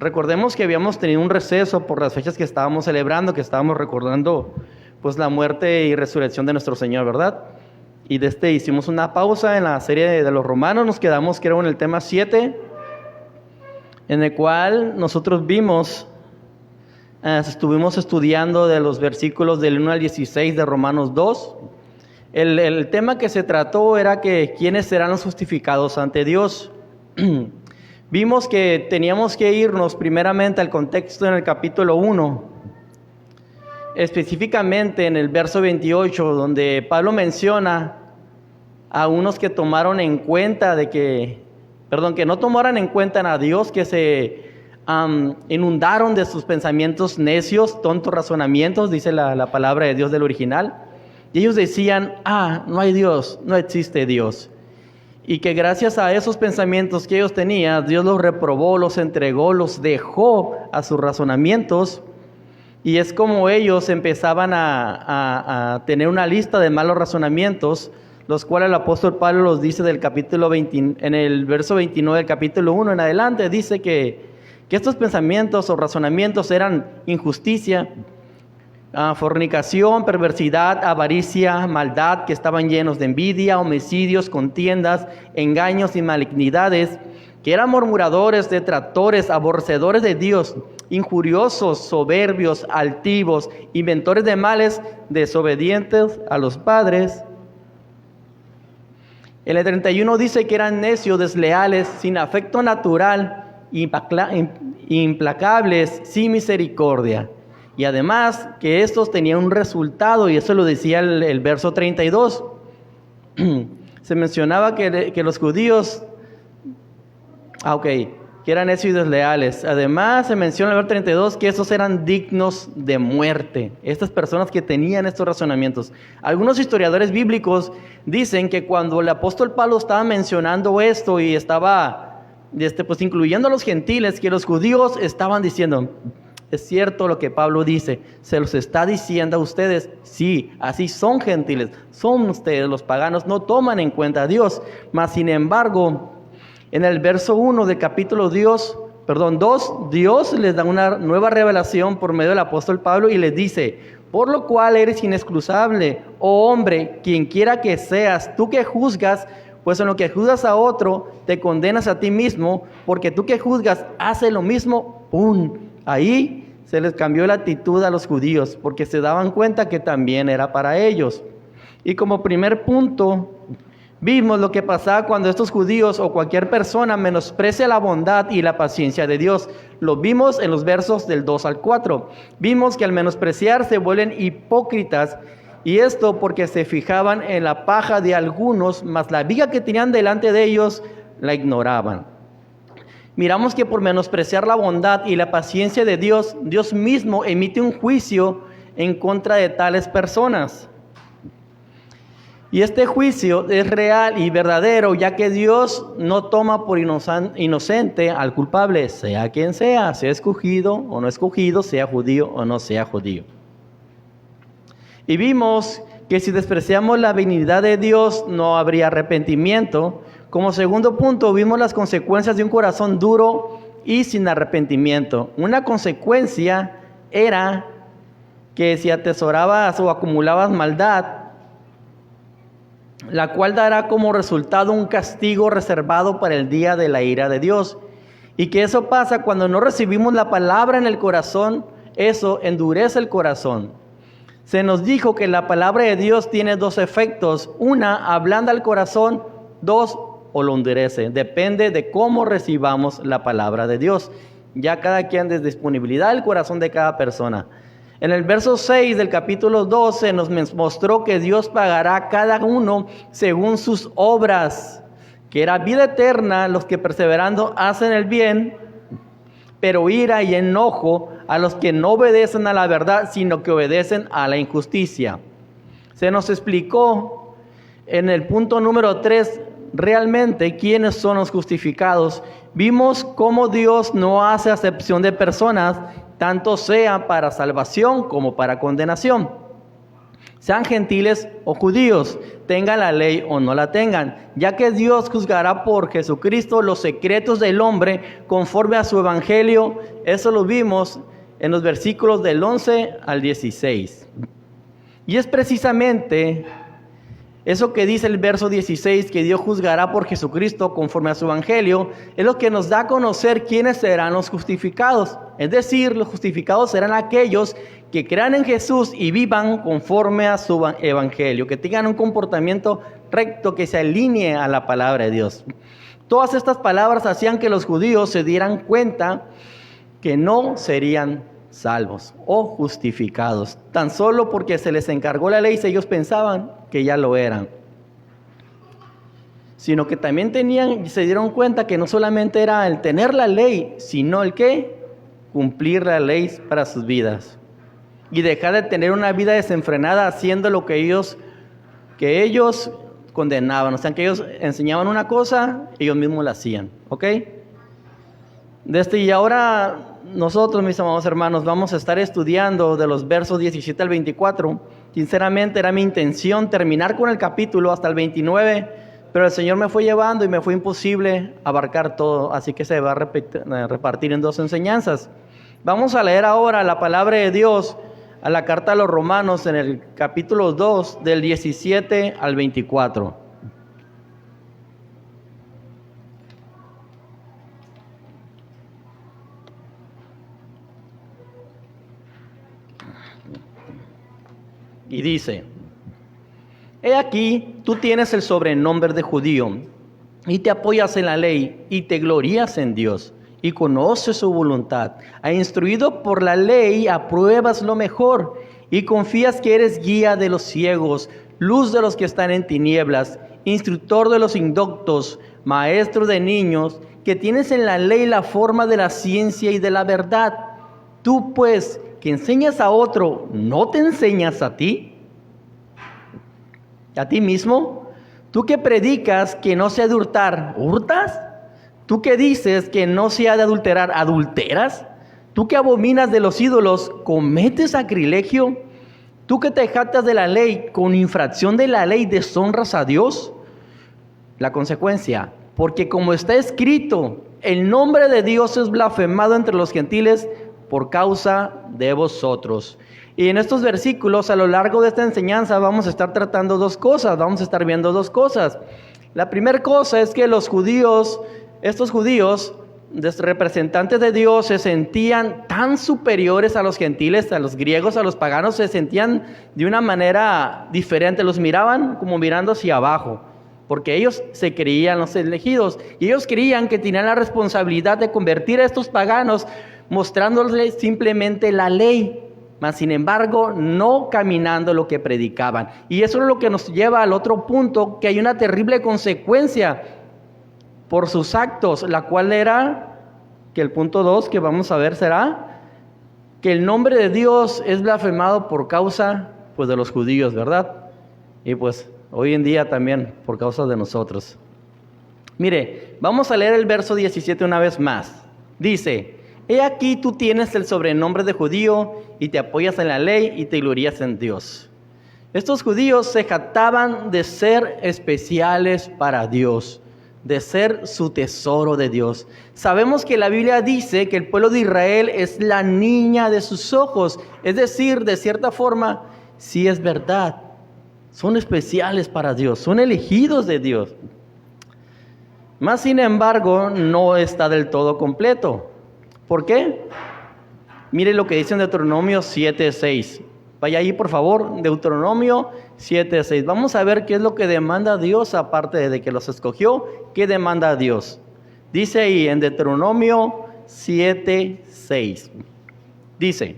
Recordemos que habíamos tenido un receso por las fechas que estábamos celebrando, que estábamos recordando pues la muerte y resurrección de nuestro Señor, ¿verdad? Y hicimos una pausa en la serie de los Romanos, nos quedamos creo en el tema 7, en el cual nosotros estuvimos estudiando de los versículos del 1 al 16 de Romanos 2. El tema que se trató era que quiénes serán los justificados ante Dios. Vimos que teníamos que irnos primeramente al contexto en el capítulo 1, específicamente en el verso 28, donde Pablo menciona a unos que tomaron en cuenta que no tomaran en cuenta a Dios, que se inundaron de sus pensamientos necios, tontos razonamientos, dice la palabra de Dios del original. Y ellos decían, no hay Dios, no existe Dios. Y que gracias a esos pensamientos que ellos tenían, Dios los reprobó, los entregó, los dejó a sus razonamientos. Y es como ellos empezaban a tener una lista de malos razonamientos, los cuales el apóstol Pablo los dice del capítulo 20, en el verso 29 del capítulo 1 en adelante, dice que estos pensamientos o razonamientos eran injusticia, fornicación, perversidad, avaricia, maldad, que estaban llenos de envidia, homicidios, contiendas, engaños y malignidades, que eran murmuradores, detractores, aborrecedores de Dios, injuriosos, soberbios, altivos, inventores de males, desobedientes a los padres. En el 31 dice que eran necios, desleales, sin afecto natural, implacables, sin misericordia. Y además que estos tenían un resultado, y eso lo decía el verso 32. Se mencionaba que los judíos, que eran necios y desleales. Además se menciona en el verso 32 que estos eran dignos de muerte. Estas personas que tenían estos razonamientos. Algunos historiadores bíblicos dicen que cuando el apóstol Pablo estaba mencionando esto y estaba incluyendo a los gentiles, que los judíos estaban diciendo, es cierto lo que Pablo dice, se los está diciendo a ustedes, sí, así son gentiles, son ustedes los paganos, no toman en cuenta a Dios, mas sin embargo, en el verso 1 del capítulo 2, Dios les da una nueva revelación por medio del apóstol Pablo y les dice, por lo cual eres inexcusable, oh hombre, quien quiera que seas, tú que juzgas, pues en lo que juzgas a otro, te condenas a ti mismo, porque tú que juzgas, haces lo mismo, ¡pum! Ahí se les cambió la actitud a los judíos, porque se daban cuenta que también era para ellos. Y como primer punto, vimos lo que pasaba cuando estos judíos o cualquier persona menosprecia la bondad y la paciencia de Dios. Lo vimos en los versos del 2 al 4. Vimos que al menospreciar se vuelven hipócritas, y esto porque se fijaban en la paja de algunos, mas la viga que tenían delante de ellos la ignoraban. Miramos que por menospreciar la bondad y la paciencia de Dios, Dios mismo emite un juicio en contra de tales personas. Y este juicio es real y verdadero, ya que Dios no toma por inocente al culpable, sea quien sea escogido o no escogido, sea judío o no sea judío. Y vimos que si despreciamos la benignidad de Dios, no habría arrepentimiento. Como segundo punto, vimos las consecuencias de un corazón duro y sin arrepentimiento. Una consecuencia era que si atesorabas o acumulabas maldad, la cual dará como resultado un castigo reservado para el día de la ira de Dios. Y que eso pasa cuando no recibimos la palabra en el corazón, eso endurece el corazón. Se nos dijo que la palabra de Dios tiene dos efectos. Una, ablanda el corazón. Dos, o lo endurece. Depende de cómo recibamos la palabra de Dios. Ya cada quien de disponibilidad del corazón de cada persona. En el verso 6 del capítulo 12 nos mostró que Dios pagará a cada uno según sus obras, que era vida eterna los que perseverando hacen el bien, pero ira y enojo a los que no obedecen a la verdad, sino que obedecen a la injusticia. Se nos explicó en el punto número 3 realmente quiénes son los justificados. Vimos cómo Dios no hace acepción de personas, tanto sea para salvación como para condenación. sean gentiles o judíos, tengan la ley o no la tengan, ya que Dios juzgará por Jesucristo los secretos del hombre conforme a su evangelio. Eso lo vimos en los versículos del 11 al 16. Y es precisamente eso que dice el verso 16, que Dios juzgará por Jesucristo conforme a su evangelio, es lo que nos da a conocer quiénes serán los justificados. Es decir, los justificados serán aquellos que crean en Jesús y vivan conforme a su evangelio, que tengan un comportamiento recto, que se alinee a la palabra de Dios. Todas estas palabras hacían que los judíos se dieran cuenta que no serían salvos o justificados, tan solo porque se les encargó la ley, si ellos pensaban que ya lo eran, sino que también se dieron cuenta que no solamente era el tener la ley, sino el que cumplir la ley para sus vidas y dejar de tener una vida desenfrenada haciendo lo que ellos condenaban. O sea, que ellos enseñaban una cosa, ellos mismos la hacían, ¿ok? Y ahora nosotros, mis amados hermanos, vamos a estar estudiando de los versos 17 al 24. Sinceramente era mi intención terminar con el capítulo hasta el 29, pero el Señor me fue llevando y me fue imposible abarcar todo, así que se va a repartir en 2 enseñanzas. Vamos a leer ahora la palabra de Dios a la carta a los Romanos en el capítulo 2 del 17 al 24. Y dice: he aquí, tú tienes el sobrenombre de judío, y te apoyas en la ley, y te glorías en Dios, y conoces su voluntad. Instruido por la ley, apruebas lo mejor, y confías que eres guía de los ciegos, luz de los que están en tinieblas, instructor de los indoctos, maestro de niños, que tienes en la ley la forma de la ciencia y de la verdad. Tú, pues, que enseñas a otro, ¿no te enseñas a ti? ¿A ti mismo? Tú que predicas que no se ha de hurtar, ¿hurtas? Tú que dices que no se ha de adulterar, ¿adulteras? Tú que abominas de los ídolos, ¿cometes sacrilegio? Tú que te jactas de la ley, con infracción de la ley deshonras a Dios. La consecuencia: porque como está escrito, el nombre de Dios es blasfemado entre los gentiles por causa de vosotros. Y en estos versículos, a lo largo de esta enseñanza, vamos a estar tratando 2 cosas, vamos a estar viendo 2 cosas. La primera cosa es que estos judíos, representantes de Dios, se sentían tan superiores a los gentiles, a los griegos, a los paganos, se sentían de una manera diferente, los miraban como mirando hacia abajo, porque ellos se creían los elegidos, y ellos creían que tenían la responsabilidad de convertir a estos paganos, mostrándoles simplemente la ley, mas sin embargo no caminando lo que predicaban. Y eso es lo que nos lleva al otro punto, que hay una terrible consecuencia por sus actos, la cual era, que el punto 2 que vamos a ver será, que el nombre de Dios es blasfemado por causa, pues, de los judíos, ¿verdad? Y pues hoy en día también por causa de nosotros. Mire, vamos a leer el verso 17 una vez más. Dice: he aquí, tú tienes el sobrenombre de judío, y te apoyas en la ley, y te glorías en Dios. Estos judíos se jactaban de ser especiales para Dios, de ser su tesoro de Dios. Sabemos que la Biblia dice que el pueblo de Israel es la niña de sus ojos. Es decir, de cierta forma, sí es verdad. Son especiales para Dios, son elegidos de Dios. Mas, sin embargo, no está del todo completo. ¿Por qué? Mire lo que dice en Deuteronomio 7:6. Vaya ahí, por favor, Deuteronomio 7:6. Vamos a ver qué es lo que demanda Dios, aparte de que los escogió. ¿Qué demanda Dios? Dice ahí en Deuteronomio 7:6. Dice: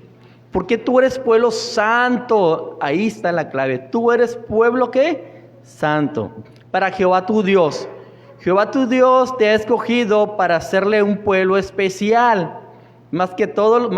porque tú eres pueblo santo. Ahí está la clave. Tú eres pueblo, ¿qué? Santo. Para Jehová tu Dios. Jehová tu Dios te ha escogido para hacerle un pueblo especial, más que todos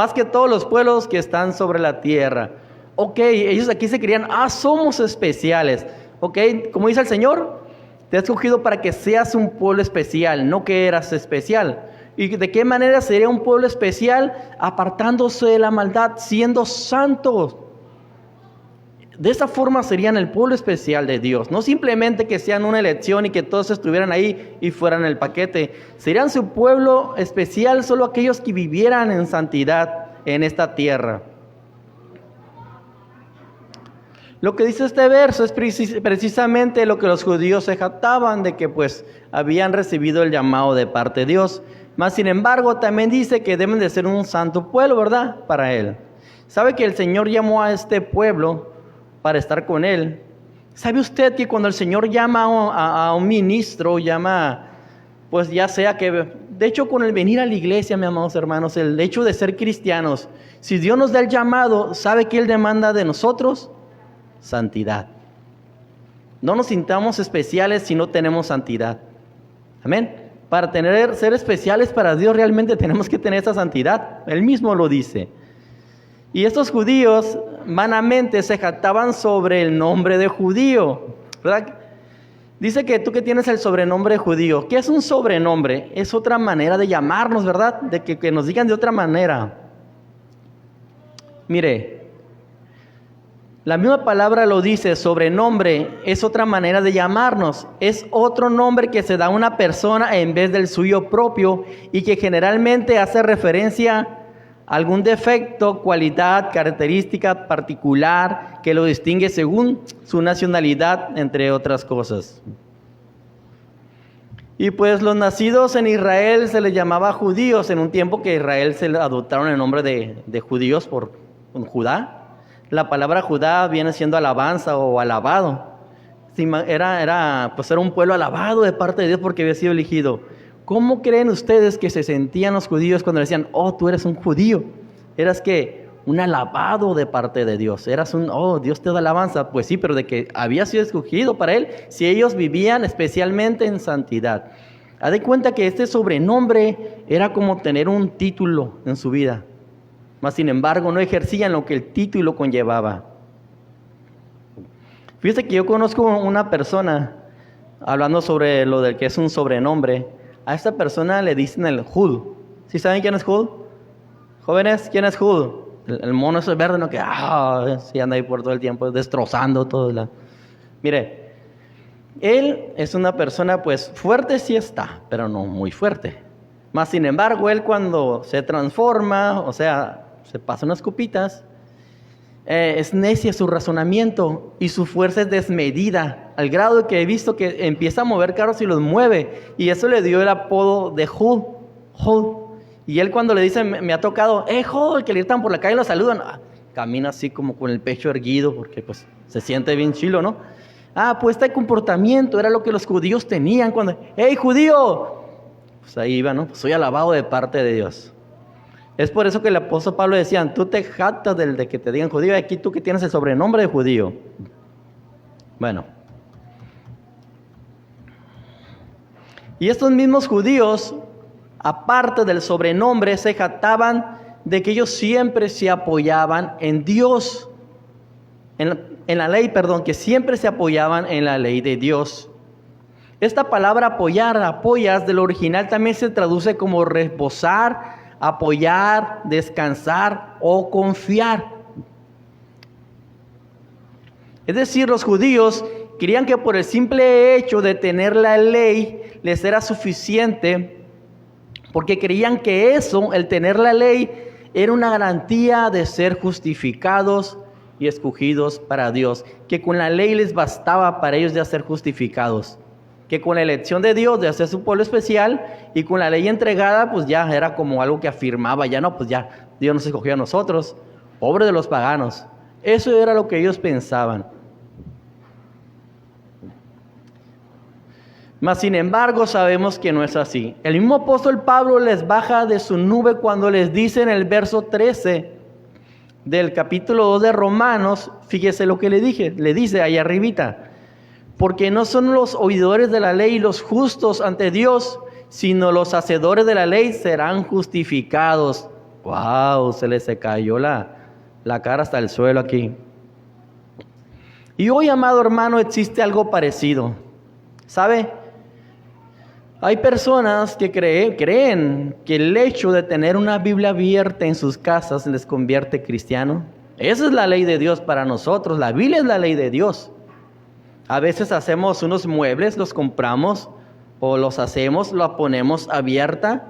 los pueblos que están sobre la tierra. Ok, ellos aquí se creían, somos especiales. Ok, como dice el Señor, te ha escogido para que seas un pueblo especial, no que eras especial. ¿Y de qué manera sería un pueblo especial? Apartándose de la maldad, siendo santos. De esa forma serían el pueblo especial de Dios. No simplemente que sean una elección y que todos estuvieran ahí y fueran el paquete. Serían su pueblo especial solo aquellos que vivieran en santidad en esta tierra. Lo que dice este verso es precisamente lo que los judíos se jactaban de que pues habían recibido el llamado de parte de Dios. Mas sin embargo también dice que deben de ser un santo pueblo, ¿verdad? Para Él. ¿Sabe que el Señor llamó a este pueblo para estar con Él? ¿Sabe usted que cuando el Señor llama a un ministro, llama, pues ya sea que, de hecho con el venir a la iglesia, mis amados hermanos, el hecho de ser cristianos, si Dios nos da el llamado, ¿sabe qué Él demanda de nosotros? Santidad. No nos sintamos especiales si no tenemos santidad. Amén. Para ser especiales para Dios realmente tenemos que tener esa santidad. Él mismo lo dice. Y estos judíos vanamente se jactaban sobre el nombre de judío, ¿verdad? Dice que tú que tienes el sobrenombre de judío. ¿Qué es un sobrenombre? Es otra manera de llamarnos, ¿verdad? De que nos digan de otra manera. Mire, la misma palabra lo dice, sobrenombre es otra manera de llamarnos. Es otro nombre que se da a una persona en vez del suyo propio y que generalmente hace referencia a algún defecto, cualidad, característica particular que lo distingue según su nacionalidad, entre otras cosas. Y pues los nacidos en Israel se les llamaba judíos en un tiempo que Israel se adoptaron el nombre de judíos por Judá. La palabra Judá viene siendo alabanza o alabado. Era un pueblo alabado de parte de Dios porque había sido elegido. ¿Cómo creen ustedes que se sentían los judíos cuando decían, oh, tú eres un judío? Eras que un alabado de parte de Dios. Eras Dios te da alabanza. Pues sí, pero de que había sido escogido para Él, si ellos vivían especialmente en santidad. Haz de cuenta que este sobrenombre era como tener un título en su vida. Mas sin embargo no ejercían lo que el título conllevaba. Fíjese que yo conozco una persona, hablando sobre lo del que es un sobrenombre, a esta persona le dicen el Hood. ¿Sí saben quién es Hood? Jóvenes, ¿quién es Hood? El mono ese verde, ¿no? Que sí anda ahí por todo el tiempo destrozando todo. Mire, él es una persona pues fuerte sí está, pero no muy fuerte. Mas sin embargo, él cuando se transforma, o sea, se pasa unas copitas, es necia su razonamiento y su fuerza es desmedida, al grado de que he visto que empieza a mover carros y los mueve, y eso le dio el apodo de Hulk. Y él cuando le dice, me ha tocado, Hulk, que le gritan por la calle y lo saludan, camina así como con el pecho erguido, porque pues se siente bien chilo, ¿no? Pues este comportamiento era lo que los judíos tenían cuando, ¡hey, judío! Pues ahí iba, ¿no? Pues soy alabado de parte de Dios. Es por eso que el apóstol Pablo decía, tú te jactas de que te digan judío, y aquí tú que tienes el sobrenombre de judío. Bueno. Y estos mismos judíos, aparte del sobrenombre, se jactaban de que ellos siempre se apoyaban en Dios. En la ley, que siempre se apoyaban en la ley de Dios. Esta palabra apoyas, del original también se traduce como reposar, apoyar, descansar o confiar. Es decir, los judíos creían que por el simple hecho de tener la ley les era suficiente, porque creían que eso, el tener la ley, era una garantía de ser justificados y escogidos para Dios, que con la ley les bastaba para ellos ya ser justificados, que con la elección de Dios de hacer su pueblo especial y con la ley entregada, pues ya era como algo que afirmaba, ya no, pues ya Dios nos escogió a nosotros, pobres de los paganos. Eso era lo que ellos pensaban. Mas sin embargo sabemos que no es así. El mismo apóstol Pablo les baja de su nube cuando les dice en el verso 13 del capítulo 2 de Romanos, fíjese lo que le dice ahí arribita. Porque no son los oidores de la ley los justos ante Dios, sino los hacedores de la ley serán justificados. ¡Wow! Se cayó la cara hasta el suelo aquí. Y hoy, amado hermano, existe algo parecido. ¿Sabe? Hay personas que creen que el hecho de tener una Biblia abierta en sus casas les convierte cristiano. Esa es la ley de Dios para nosotros. La Biblia es la ley de Dios. A veces hacemos unos muebles, los compramos o los hacemos, los ponemos abierta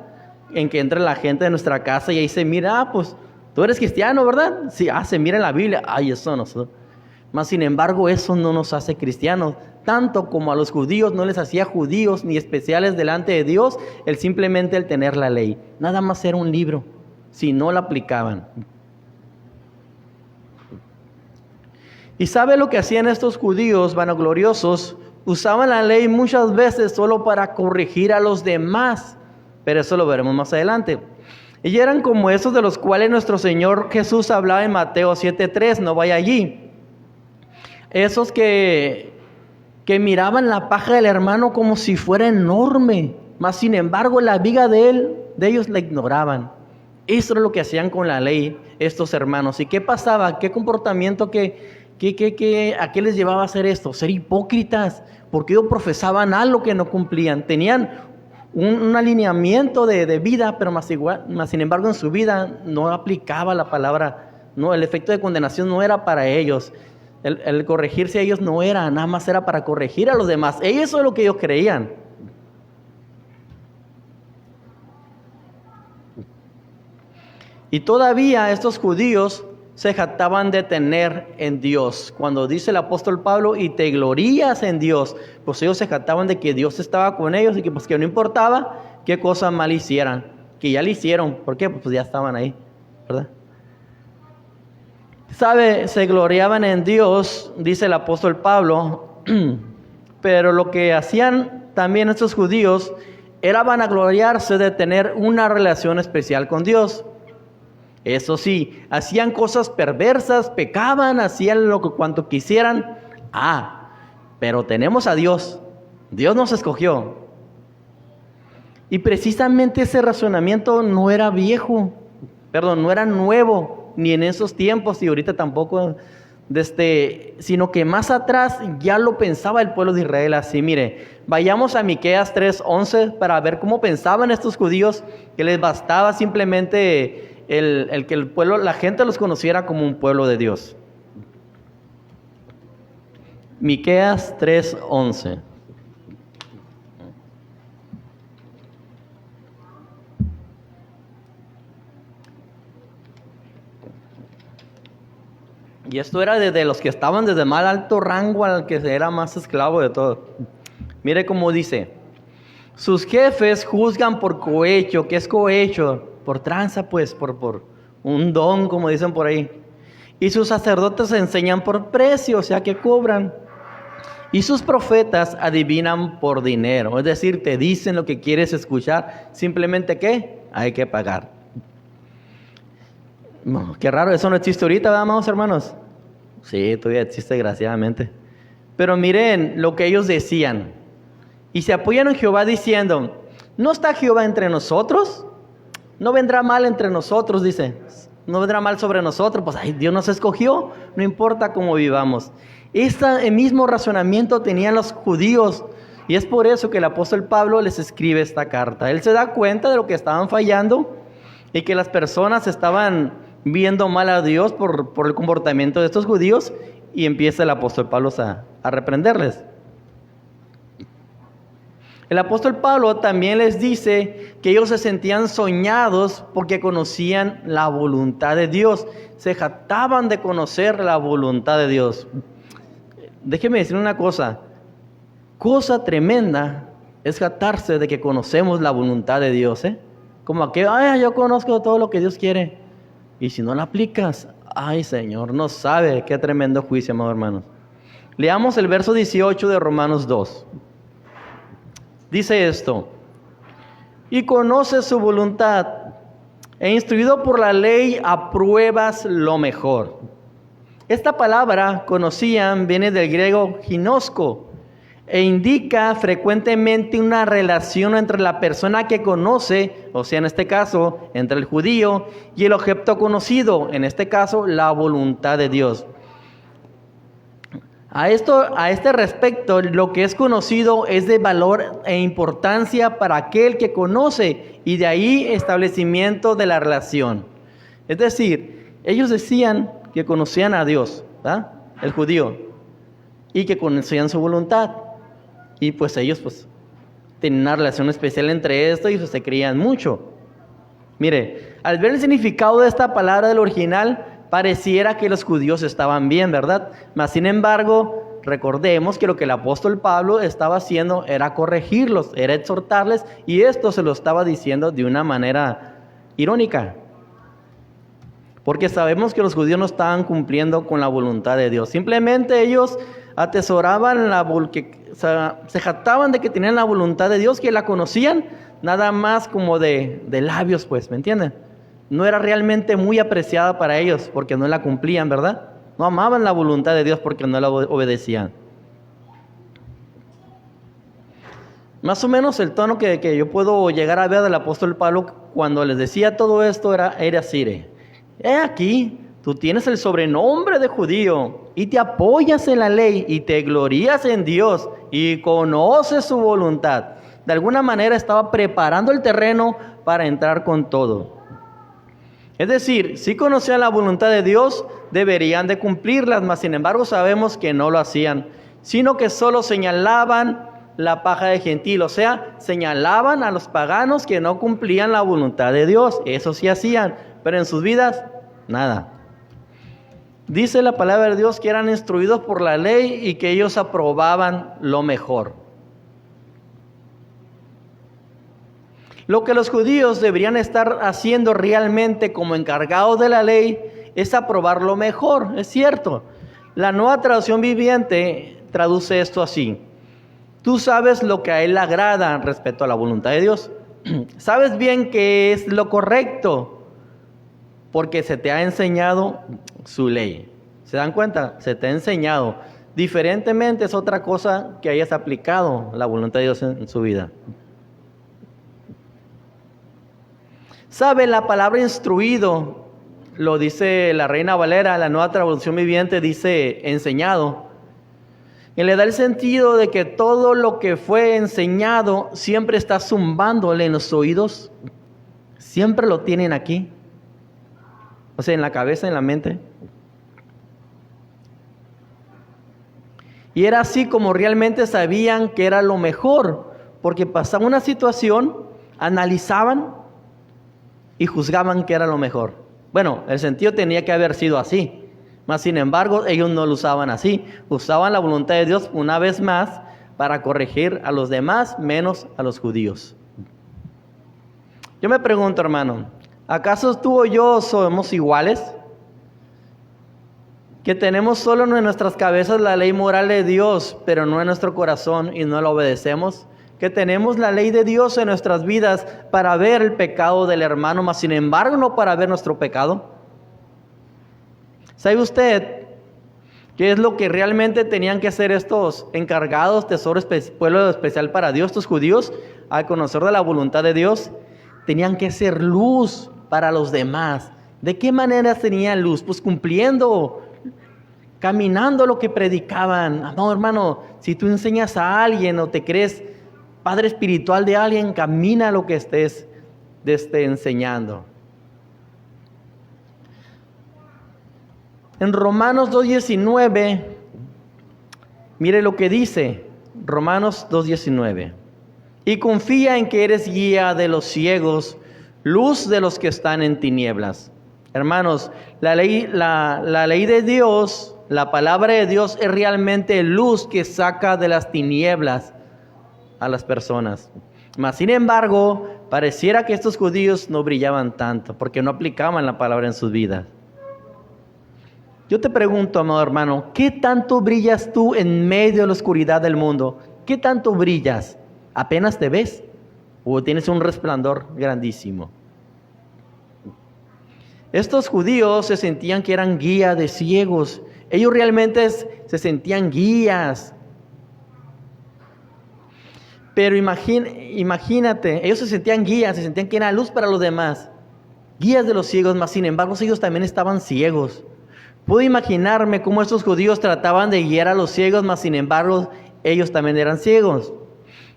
en que entre la gente de nuestra casa y ahí se mira, pues tú eres cristiano, ¿verdad? Sí, se mira en la Biblia, eso no. Mas sin embargo, eso no nos hace cristianos. Tanto como a los judíos no les hacía judíos ni especiales delante de Dios, simplemente el tener la ley. Nada más era un libro, si no la aplicaban. ¿Y sabe lo que hacían estos judíos vanagloriosos? Usaban la ley muchas veces solo para corregir a los demás, pero eso lo veremos más adelante. Y eran como esos de los cuales nuestro Señor Jesús hablaba en Mateo 7:3, no vaya allí. Esos que miraban la paja del hermano como si fuera enorme, mas sin embargo la viga de ellos la ignoraban. Eso es lo que hacían con la ley estos hermanos. ¿Y qué pasaba? ¿Qué comportamiento a qué les llevaba a hacer esto? Ser hipócritas, porque ellos profesaban algo que no cumplían. Tenían un alineamiento de vida, pero más sin embargo en su vida no aplicaba la palabra. No, el efecto de condenación no era para ellos. El corregirse a ellos no era, nada más era para corregir a los demás. Eso es lo que ellos creían. Y todavía estos judíos se jactaban de tener en Dios. Cuando dice el apóstol Pablo, y te glorías en Dios, pues ellos se jactaban de que Dios estaba con ellos y que no importaba qué cosa mal hicieran, que ya lo hicieron. ¿Por qué? Pues ya estaban ahí, ¿verdad? Se gloriaban en Dios, dice el apóstol Pablo, pero lo que hacían también estos judíos era vanagloriarse de tener una relación especial con Dios. Eso sí, hacían cosas perversas, pecaban, hacían cuanto quisieran. Pero tenemos a Dios. Dios nos escogió. Y precisamente ese razonamiento no era no era nuevo, ni en esos tiempos y ahorita tampoco, sino que más atrás ya lo pensaba el pueblo de Israel así. Mire, vayamos a Miqueas 3:11 para ver cómo pensaban estos judíos, que les bastaba simplemente el que el pueblo, la gente los conociera como un pueblo de Dios. Miqueas 3:11. Y esto era desde los que estaban desde más alto rango al que era más esclavo de todo. Mire cómo dice: sus jefes juzgan por cohecho. ¿Qué es cohecho? Por tranza, pues, por un don, como dicen por ahí. Y sus sacerdotes enseñan por precio, o sea que cobran. Y sus profetas adivinan por dinero. Es decir, te dicen lo que quieres escuchar. Simplemente, ¿qué? Hay que pagar. No, qué raro, eso no existe ahorita, ¿verdad, amados hermanos? Sí, todavía existe, desgraciadamente. Pero miren lo que ellos decían. Y se apoyan en Jehová diciendo: ¿no está Jehová entre nosotros? No vendrá mal entre nosotros, dice. No vendrá mal sobre nosotros. Pues Dios nos escogió, no importa cómo vivamos. Este mismo razonamiento tenían los judíos. Y es por eso que el apóstol Pablo les escribe esta carta. Él se da cuenta de lo que estaban fallando y que las personas estaban viendo mal a Dios por el comportamiento de estos judíos, y empieza el apóstol Pablo a reprenderles. El apóstol Pablo también les dice que ellos se sentían soñados porque conocían la voluntad de Dios. Se jactaban de conocer la voluntad de Dios. Déjeme decir una cosa. Cosa tremenda es jactarse de que conocemos la voluntad de Dios, Como que, yo conozco todo lo que Dios quiere. Y si no la aplicas, Señor, no sabe. Qué tremendo juicio, amados hermanos. Leamos el verso 18 de Romanos 2. Dice esto: y conoces su voluntad, e instruido por la ley apruebas lo mejor. Esta palabra, conocían, viene del griego ginosko, e indica frecuentemente una relación entre la persona que conoce, o sea, en este caso, entre el judío y el objeto conocido, en este caso, la voluntad de Dios. A este respecto, lo que es conocido es de valor e importancia para aquel que conoce, y de ahí establecimiento de la relación. Es decir, ellos decían que conocían a Dios, ¿verdad? El judío, y que conocían su voluntad. Y pues ellos tenían una relación especial entre esto y se creían mucho. Mire, al ver el significado de esta palabra del original, pareciera que los judíos estaban bien, ¿verdad? Mas sin embargo, recordemos que lo que el apóstol Pablo estaba haciendo era corregirlos, era exhortarles, y esto se lo estaba diciendo de una manera irónica. Porque sabemos que los judíos no estaban cumpliendo con la voluntad de Dios. Simplemente ellos atesoraban se jactaban de que tenían la voluntad de Dios, que la conocían, nada más como de labios, pues, ¿me entienden? No era realmente muy apreciada para ellos porque no la cumplían, ¿verdad? No amaban la voluntad de Dios porque no la obedecían. Más o menos el tono que yo puedo llegar a ver del apóstol Pablo cuando les decía todo esto era así: he aquí, tú tienes el sobrenombre de judío y te apoyas en la ley y te glorías en Dios y conoces su voluntad. De alguna manera estaba preparando el terreno para entrar con todo. Es decir, si conocían la voluntad de Dios, deberían de cumplirlas, mas sin embargo sabemos que no lo hacían, sino que solo señalaban la paja de gentil, o sea, señalaban a los paganos que no cumplían la voluntad de Dios. Eso sí hacían, pero en sus vidas, nada. Dice la palabra de Dios que eran instruidos por la ley y que ellos aprobaban lo mejor. Lo que los judíos deberían estar haciendo realmente como encargados de la ley es aprobar lo mejor, es cierto. La Nueva Traducción Viviente traduce esto así: tú sabes lo que a Él le agrada respecto a la voluntad de Dios. Sabes bien que es lo correcto porque se te ha enseñado su ley. ¿Se dan cuenta? Se te ha enseñado. Diferentemente es otra cosa que hayas aplicado la voluntad de Dios en su vida. ¿Sabe? La palabra instruido, lo dice la Reina Valera, la Nueva Traducción Viviente dice enseñado. Y le da el sentido de que todo lo que fue enseñado siempre está zumbándole en los oídos. Siempre lo tienen aquí. O sea, en la cabeza, en la mente. Y era así como realmente sabían que era lo mejor. Porque pasaba una situación, analizaban y juzgaban que era lo mejor. Bueno, el sentido tenía que haber sido así. Mas sin embargo, ellos no lo usaban así. Usaban la voluntad de Dios una vez más para corregir a los demás, menos a los judíos. Yo me pregunto, hermano, ¿acaso tú o yo somos iguales? Que tenemos solo en nuestras cabezas la ley moral de Dios, pero no en nuestro corazón y no la obedecemos. Que tenemos la ley de Dios en nuestras vidas para ver el pecado del hermano, mas sin embargo no para ver nuestro pecado. ¿Sabe usted qué es lo que realmente tenían que hacer estos encargados, pueblo especial para Dios, estos judíos, al conocer de la voluntad de Dios? Tenían que ser luz para los demás. ¿De qué manera tenían luz? Pues cumpliendo, caminando lo que predicaban. No, hermano, si tú enseñas a alguien o te crees padre espiritual de alguien, camina lo que estés enseñando. En Romanos 2:19, mire lo que dice Romanos 2:19. Y confía en que eres guía de los ciegos, luz de los que están en tinieblas. Hermanos, la ley de Dios, la palabra de Dios es realmente luz que saca de las tinieblas a las personas. Mas sin embargo, pareciera que estos judíos no brillaban tanto porque no aplicaban la palabra en sus vidas. Yo te pregunto, amado hermano, ¿qué tanto brillas tú en medio de la oscuridad del mundo? ¿Qué tanto brillas? ¿Apenas te ves? ¿O tienes un resplandor grandísimo? Estos judíos se sentían que eran guía de ciegos. Ellos realmente se sentían guías. Pero imagínate, ellos se sentían guías, se sentían que era luz para los demás. Guías de los ciegos, mas sin embargo ellos también estaban ciegos. Puedo imaginarme cómo estos judíos trataban de guiar a los ciegos, mas sin embargo ellos también eran ciegos.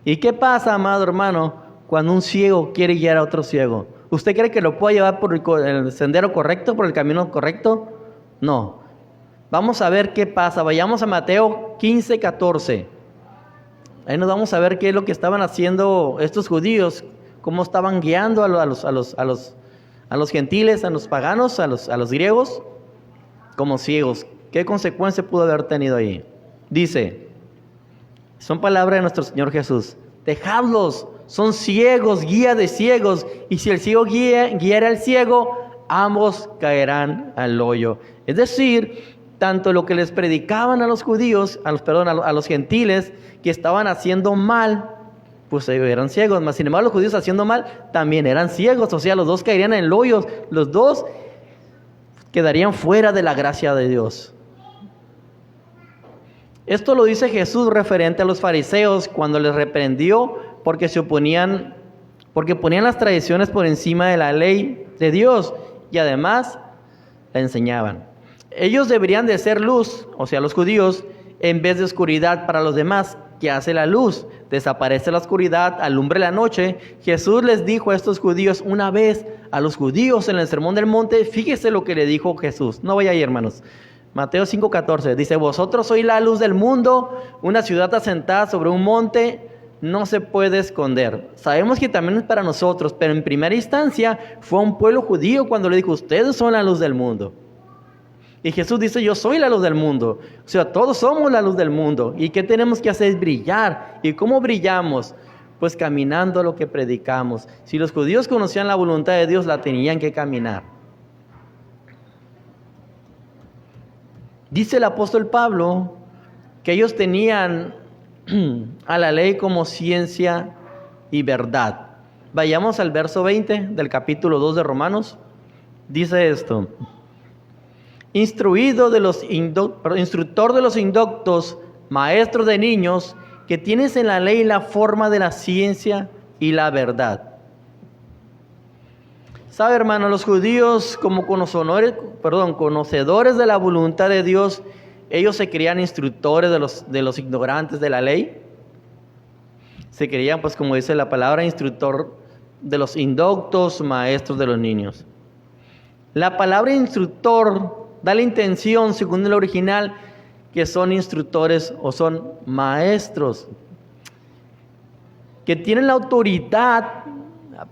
¿Y qué pasa, amado hermano, cuando un ciego quiere guiar a otro ciego? ¿Usted cree que lo puede llevar por el sendero correcto, por el camino correcto? No. Vamos a ver qué pasa. Vayamos a Mateo 15, 14. Ahí nos vamos a ver qué es lo que estaban haciendo estos judíos, cómo estaban guiando a los gentiles, a los paganos, a los griegos, como ciegos. ¿Qué consecuencia pudo haber tenido ahí? Dice, son palabras de nuestro Señor Jesús: dejadlos, son ciegos, guía de ciegos, y si el ciego guiara al ciego, ambos caerán al hoyo. Es decir, tanto lo que les predicaban a los judíos, a los gentiles, que estaban haciendo mal, pues ellos eran ciegos. Mas sin embargo, los judíos haciendo mal también eran ciegos. O sea, los dos caerían en el hoyo, los dos quedarían fuera de la gracia de Dios. Esto lo dice Jesús referente a los fariseos cuando les reprendió porque ponían las tradiciones por encima de la ley de Dios y además la enseñaban. Ellos deberían de ser luz, o sea, los judíos, en vez de oscuridad para los demás. ¿Qué hace la luz? Desaparece la oscuridad, alumbre la noche. Jesús les dijo a estos judíos una vez, a los judíos en el Sermón del Monte, fíjese lo que le dijo Jesús. No vaya ahí, hermanos. Mateo 5:14 dice: vosotros sois la luz del mundo, una ciudad asentada sobre un monte no se puede esconder. Sabemos que también es para nosotros, pero en primera instancia fue a un pueblo judío cuando le dijo: ustedes son la luz del mundo. Y Jesús dice: yo soy la luz del mundo. O sea, todos somos la luz del mundo. ¿Y qué tenemos que hacer? Es brillar. ¿Y cómo brillamos? Pues caminando lo que predicamos. Si los judíos conocían la voluntad de Dios, la tenían que caminar. Dice el apóstol Pablo que ellos tenían a la ley como ciencia y verdad. Vayamos al verso 20 del capítulo 2 de Romanos. Dice esto: instructor de los indoctos, maestro de niños, que tienes en la ley la forma de la ciencia y la verdad. ¿Sabe, hermano? Los judíos, como conocedores de la voluntad de Dios, ellos se creían instructores de los ignorantes de la ley. Se creían, pues como dice la palabra, instructor de los indoctos, maestros de los niños. La palabra instructor da la intención, según el original, que son instructores o son maestros, que tienen la autoridad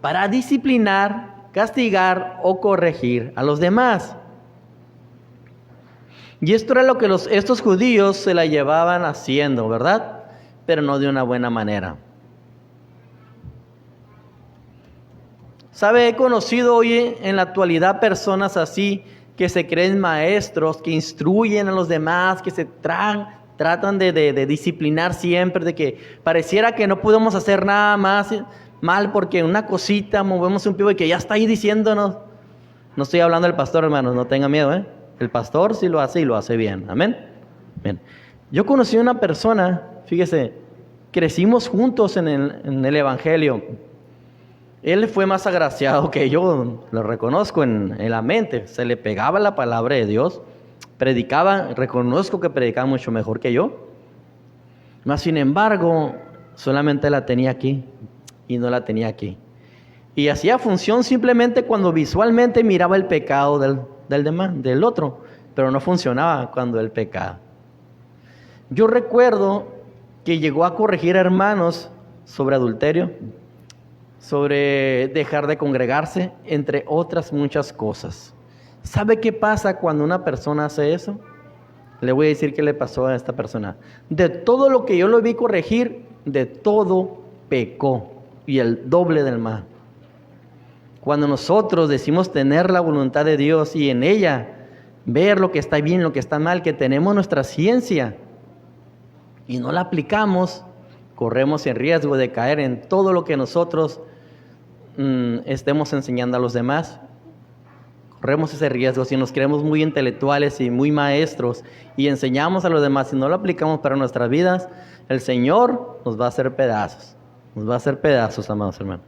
para disciplinar, castigar o corregir a los demás. Y esto era lo que estos judíos se la llevaban haciendo, ¿verdad? Pero no de una buena manera. ¿Sabe? He conocido hoy en la actualidad personas así, que se creen maestros, que instruyen a los demás, que se tratan de disciplinar siempre, de que pareciera que no podemos hacer nada más mal porque una cosita, movemos un pie y que ya está ahí diciéndonos. No estoy hablando del pastor, hermanos, no tengan miedo, ¿eh? El pastor sí lo hace y lo hace bien, amén. Bien. Yo conocí a una persona, fíjese, crecimos juntos en el evangelio. Él fue más agraciado que yo, lo reconozco en la mente. Se le pegaba la palabra de Dios, predicaba, reconozco que predicaba mucho mejor que yo. Mas sin embargo, solamente la tenía aquí y no la tenía aquí. Y hacía función simplemente cuando visualmente miraba el pecado del otro, pero no funcionaba cuando él pecaba. Yo recuerdo que llegó a corregir a hermanos sobre adulterio, sobre dejar de congregarse, entre otras muchas cosas. ¿Sabe qué pasa cuando una persona hace eso? Le voy a decir qué le pasó a esta persona. De todo lo que yo lo vi corregir, de todo pecó, y el doble del mal. Cuando nosotros decimos tener la voluntad de Dios y en ella ver lo que está bien, lo que está mal, que tenemos nuestra ciencia y no la aplicamos, corremos el riesgo de caer en todo lo que nosotros estemos enseñando a los demás. Corremos ese riesgo si nos creemos muy intelectuales y muy maestros y enseñamos a los demás y no lo aplicamos para nuestras vidas, el Señor nos va a hacer pedazos. Nos va a hacer pedazos, amados hermanos.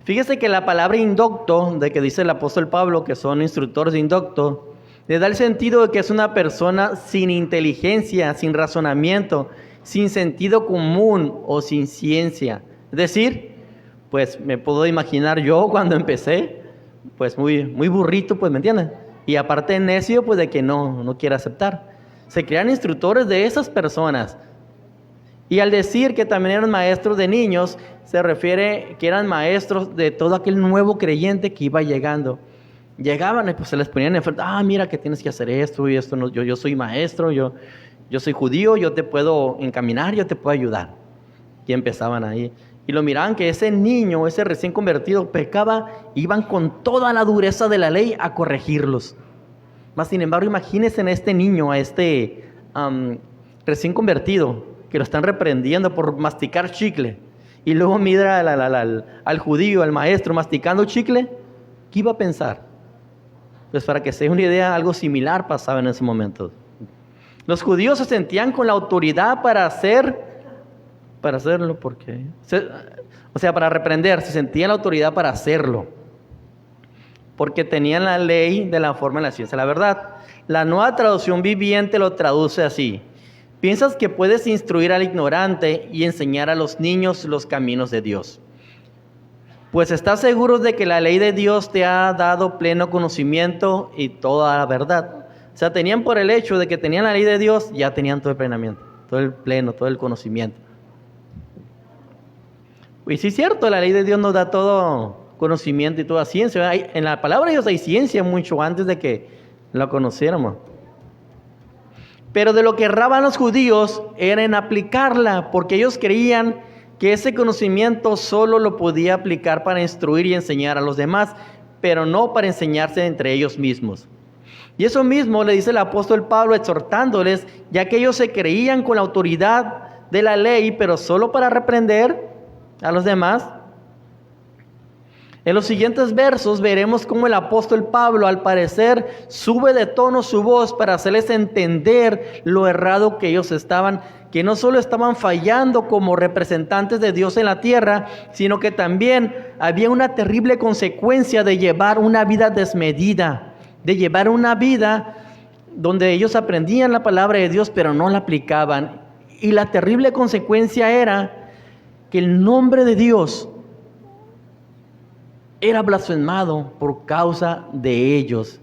Fíjese que la palabra indocto, de que dice el apóstol Pablo, que son instructores de indocto, le da el sentido de que es una persona sin inteligencia, sin razonamiento, sin sentido común o sin ciencia. Es decir, pues me puedo imaginar yo cuando empecé, pues muy burrito, pues ¿me entienden? Y aparte necio, pues de que no quiere aceptar. Se crean instructores de esas personas. Y al decir que también eran maestros de niños, se refiere que eran maestros de todo aquel nuevo creyente que iba llegando. Llegaban y pues se les ponían enfrente, mira que tienes que hacer esto y esto, no, yo soy maestro, yo soy judío, yo te puedo encaminar, yo te puedo ayudar. Y empezaban ahí. Y lo miraban que ese niño, ese recién convertido, pecaba, iban con toda la dureza de la ley a corregirlos. Mas sin embargo, imagínense a este niño, a este recién convertido, que lo están reprendiendo por masticar chicle. Y luego mira al judío, al maestro, masticando chicle. ¿Qué iba a pensar? Pues para que se dé una idea, algo similar pasaba en ese momento. Los judíos se sentían con la autoridad para hacerlo, porque, para reprender, se sentían la autoridad para hacerlo, porque tenían la ley de la forma de la ciencia de la verdad. La Nueva Traducción Viviente lo traduce así: piensas que puedes instruir al ignorante y enseñar a los niños los caminos de Dios. Pues estás seguro de que la ley de Dios te ha dado pleno conocimiento y toda la verdad. O sea, tenían por el hecho de que tenían la ley de Dios, ya tenían todo el plenamiento, todo el pleno, todo el conocimiento. Y sí es cierto, la ley de Dios nos da todo conocimiento y toda ciencia. En la palabra de Dios hay ciencia mucho antes de que la conociéramos. Pero de lo que erraban los judíos era en aplicarla, porque ellos creían que ese conocimiento solo lo podía aplicar para instruir y enseñar a los demás, pero no para enseñarse entre ellos mismos. Y eso mismo le dice el apóstol Pablo exhortándoles, ya que ellos se creían con la autoridad de la ley, pero solo para reprender a los demás. En los siguientes versos veremos cómo el apóstol Pablo, al parecer, sube de tono su voz para hacerles entender lo errado que ellos estaban, que no solo estaban fallando como representantes de Dios en la tierra, sino que también había una terrible consecuencia de llevar una vida desmedida, de llevar una vida donde ellos aprendían la palabra de Dios, pero no la aplicaban. Y la terrible consecuencia era que el nombre de Dios era blasfemado por causa de ellos.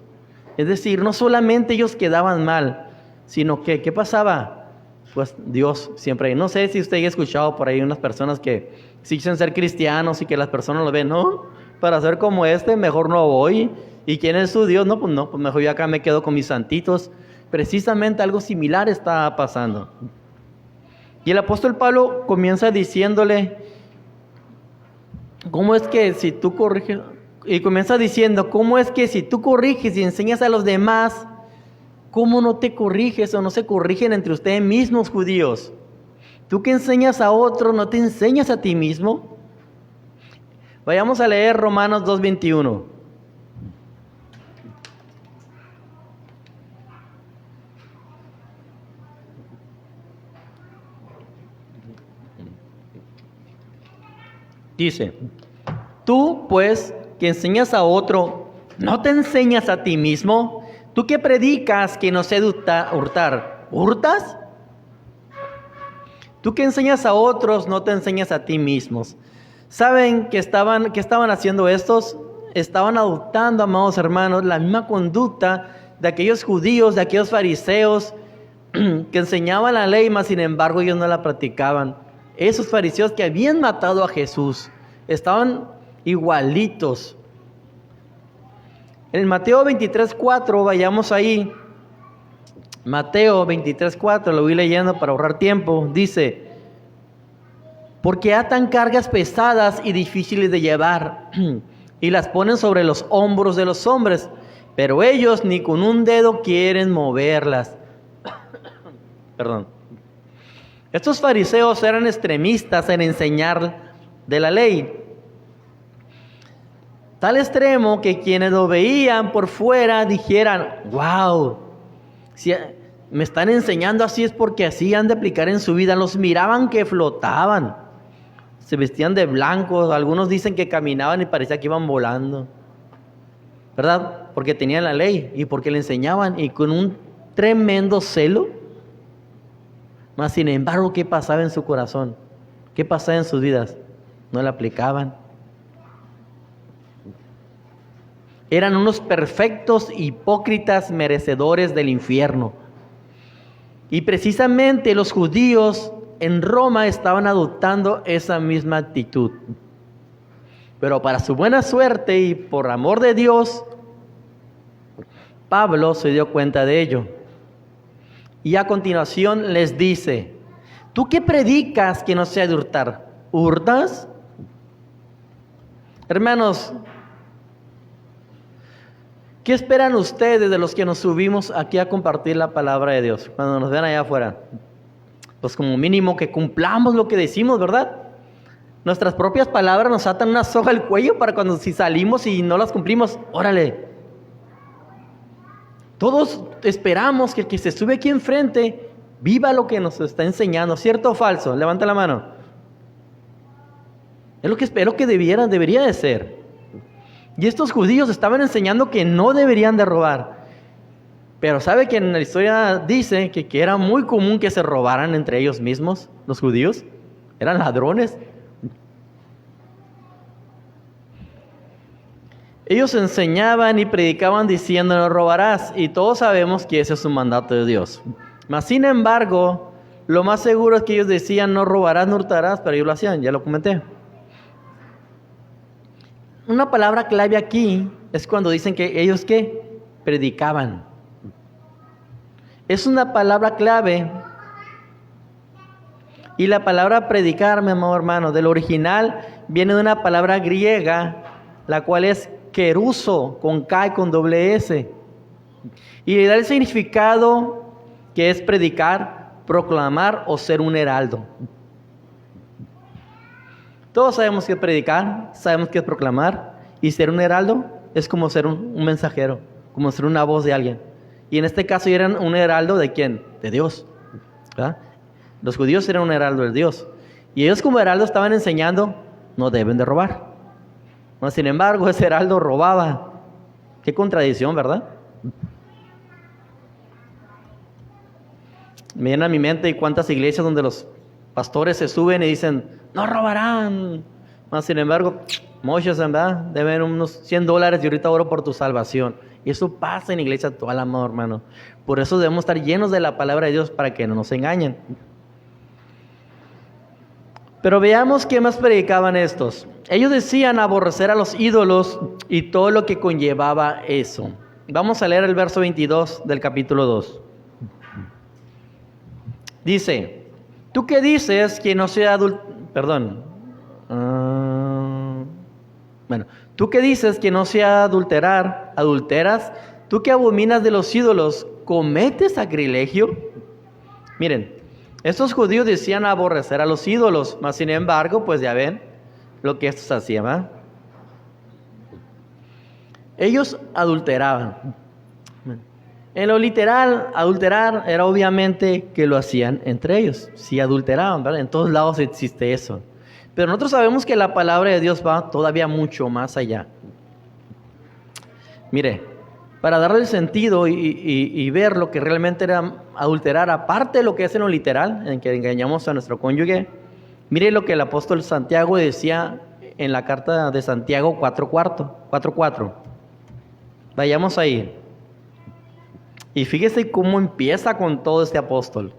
Es decir, no solamente ellos quedaban mal, sino que, ¿qué pasaba? Pues Dios siempre hay. No sé si usted ha escuchado por ahí unas personas que sí dicen ser cristianos y que las personas lo ven, no, para ser como mejor no voy. ¿Y quién es su Dios? Pues mejor yo acá me quedo con mis santitos. Precisamente algo similar está pasando. Y el apóstol Pablo comienza diciéndole, ¿cómo es que si tú corriges? Y comienza diciendo, ¿cómo es que si tú corriges y enseñas a los demás, cómo no te corriges o no se corrigen entre ustedes mismos, judíos? Tú que enseñas a otro, ¿no te enseñas a ti mismo? Vayamos a leer Romanos 2:21. Dice, tú pues que enseñas a otro, ¿no te enseñas a ti mismo? Tú que predicas que no sé hurtar, ¿hurtas? Tú que enseñas a otros, no te enseñas a ti mismos. ¿Saben qué estaban haciendo estos? Estaban adoptando, amados hermanos, la misma conducta de aquellos judíos, de aquellos fariseos que enseñaban la ley, mas sin embargo ellos no la practicaban. Esos fariseos que habían matado a Jesús estaban igualitos. En Mateo 23:4, vayamos ahí. Mateo 23:4, lo voy leyendo para ahorrar tiempo. Dice, porque atan cargas pesadas y difíciles de llevar y las ponen sobre los hombros de los hombres, pero ellos ni con un dedo quieren moverlas. Perdón. Estos fariseos eran extremistas en enseñar de la ley. Tal extremo que quienes lo veían por fuera dijeran, wow, si me están enseñando así es porque así han de aplicar en su vida. Los miraban que flotaban, se vestían de blanco, algunos dicen que caminaban y parecía que iban volando, ¿verdad? Porque tenían la ley y porque le enseñaban y con un tremendo celo. Mas sin embargo, ¿qué pasaba en su corazón? ¿Qué pasaba en sus vidas? No la aplicaban. Eran unos perfectos hipócritas merecedores del infierno. Y precisamente los judíos en Roma estaban adoptando esa misma actitud. Pero para su buena suerte y por amor de Dios, Pablo se dio cuenta de ello. Y a continuación les dice: ¿tú qué predicas que no sea de hurtar? ¿Hurtas? Hermanos, ¿qué esperan ustedes de los que nos subimos aquí a compartir la palabra de Dios cuando nos ven allá afuera? Pues como mínimo que cumplamos lo que decimos, ¿verdad? Nuestras propias palabras nos atan una soga al cuello para cuando si salimos y no las cumplimos, órale. Todos esperamos que el que se sube aquí enfrente viva lo que nos está enseñando, ¿cierto o falso? Levanta la mano. Es lo que espero que debería de ser. Y estos judíos estaban enseñando que no deberían de robar. Pero ¿sabe que en la historia dice que era muy común que se robaran entre ellos mismos, los judíos? Eran ladrones. Ellos enseñaban y predicaban diciendo: no robarás. Y todos sabemos que ese es un mandato de Dios. Mas sin embargo, lo más seguro es que ellos decían: no robarás, no hurtarás, pero ellos lo hacían, ya lo comenté. Una palabra clave aquí es cuando dicen que ellos ¿qué? Predicaban. Es una palabra clave. Y la palabra predicar, mi amado hermano, del original viene de una palabra griega, la cual es keruso, con K y con doble S. Y le da el significado que es predicar, proclamar o ser un heraldo. Todos sabemos que es predicar, sabemos que es proclamar, y ser un heraldo es como ser un mensajero, como ser una voz de alguien. Y en este caso eran un heraldo ¿de quién? De Dios, ¿verdad? Los judíos eran un heraldo de Dios. Y ellos como heraldo estaban enseñando: no deben de robar. No, sin embargo, ese heraldo robaba. Qué contradicción, ¿verdad? Me viene a mi mente y cuántas iglesias donde los pastores se suben y dicen: no robarán. Mas sin embargo, muchos, ¿verdad? Deben unos $100 y ahorita oro por tu salvación. Y eso pasa en iglesia toda la mano, hermano. Por eso debemos estar llenos de la palabra de Dios para que no nos engañen. Pero veamos qué más predicaban estos. Ellos decían aborrecer a los ídolos y todo lo que conllevaba eso. Vamos a leer el verso 22 del capítulo 2. Dice: ¿tú qué dices que no sea ¿tú qué dices que no sea adulteras? ¿Tú que abominas de los ídolos, cometes sacrilegio? Miren, estos judíos decían aborrecer a los ídolos, mas sin embargo, pues ya ven lo que estos hacían, ¿verdad? Ellos adulteraban. En lo literal, adulterar era obviamente que lo hacían entre ellos. Sí, adulteraban, ¿verdad? En todos lados existe eso. Pero nosotros sabemos que la palabra de Dios va todavía mucho más allá. Mire, para darle el sentido y ver lo que realmente era adulterar, aparte de lo que es en lo literal, en que engañamos a nuestro cónyuge, mire lo que el apóstol Santiago decía en la carta de Santiago 4:4. Vayamos ahí. Y fíjese cómo empieza con todo este apóstol.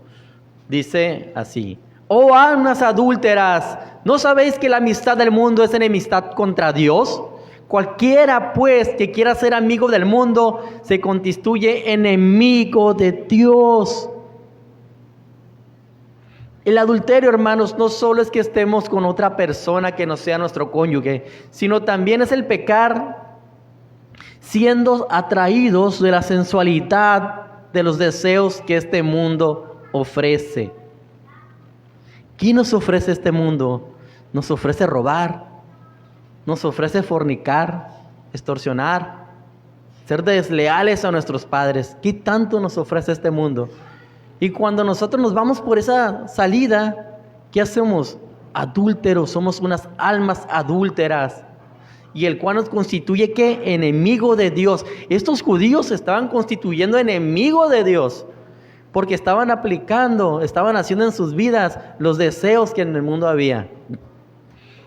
Dice así: oh almas adúlteras, ¿no sabéis que la amistad del mundo es enemistad contra Dios? Cualquiera pues que quiera ser amigo del mundo se constituye enemigo de Dios. El adulterio, hermanos, no solo es que estemos con otra persona que no sea nuestro cónyuge, sino también es el pecar siendo atraídos de la sensualidad, de los deseos que este mundo ofrece. ¿Qué nos ofrece este mundo? Nos ofrece robar, nos ofrece fornicar, extorsionar, ser desleales a nuestros padres. ¿Qué tanto nos ofrece este mundo? Y cuando nosotros nos vamos por esa salida, ¿qué hacemos? Adúlteros, somos unas almas adúlteras. Y el cual nos constituye ¿qué? Enemigo de Dios. Estos judíos se estaban constituyendo enemigo de Dios, porque estaban aplicando, estaban haciendo en sus vidas los deseos que en el mundo había.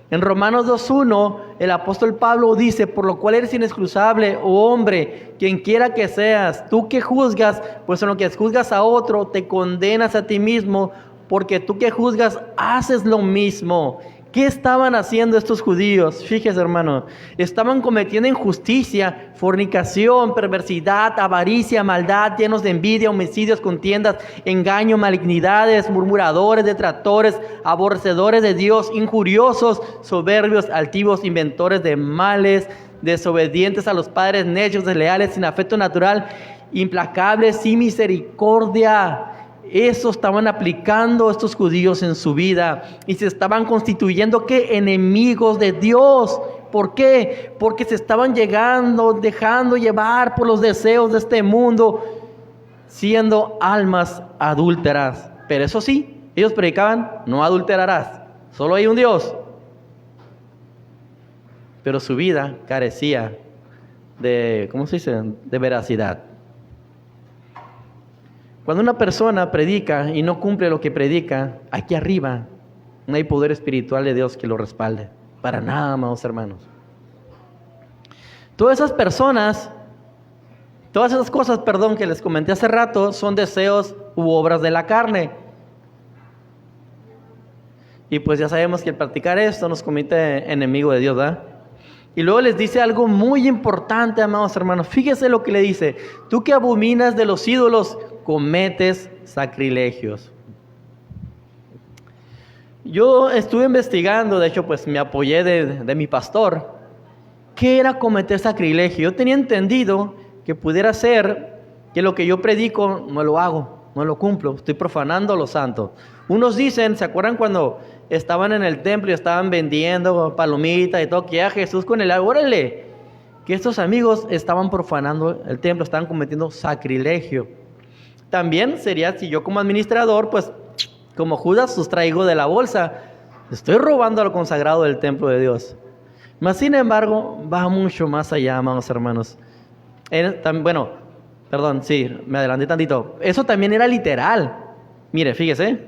En Romanos 2:1, el apóstol Pablo dice: por lo cual eres inexcusable, oh hombre, quien quiera que seas, tú que juzgas, pues en lo que juzgas a otro, te condenas a ti mismo, porque tú que juzgas, haces lo mismo. ¿Qué estaban haciendo estos judíos? Fíjese, hermano, estaban cometiendo injusticia, fornicación, perversidad, avaricia, maldad, llenos de envidia, homicidios, contiendas, engaño, malignidades, murmuradores, detractores, aborrecedores de Dios, injuriosos, soberbios, altivos, inventores de males, desobedientes a los padres, necios, desleales, sin afecto natural, implacables, sin misericordia. Eso estaban aplicando estos judíos en su vida y se estaban constituyendo ¿qué? Enemigos de Dios. ¿Por qué? Porque se estaban dejando llevar por los deseos de este mundo, siendo almas adúlteras. Pero eso sí, ellos predicaban: no adulterarás, solo hay un Dios. Pero su vida carecía de, ¿cómo se dice?, de veracidad. Cuando una persona predica y no cumple lo que predica, aquí arriba no hay poder espiritual de Dios que lo respalde. Para nada, amados hermanos. Todas esas cosas, que les comenté hace rato, son deseos u obras de la carne. Y pues ya sabemos que al practicar esto nos convierte enemigo de Dios, ¿verdad? Y luego les dice algo muy importante, amados hermanos. Fíjese lo que le dice: tú que abominas de los ídolos, cometes sacrilegios. Yo estuve investigando, de hecho pues me apoyé de mi pastor, ¿qué era cometer sacrilegio? Yo tenía entendido que pudiera ser que lo que yo predico no lo hago, no lo cumplo, estoy profanando lo santo. Unos dicen, ¿se acuerdan cuando estaban en el templo y estaban vendiendo palomitas y todo? Que a Jesús con el agua, órale, que estos amigos estaban profanando el templo, estaban cometiendo sacrilegio. También sería si yo como administrador, pues como Judas, sustraigo de la bolsa, estoy robando lo consagrado del templo de Dios. Mas sin embargo, va mucho más allá, amados hermanos. Me adelanté tantito. Eso también era literal. Mire, fíjese,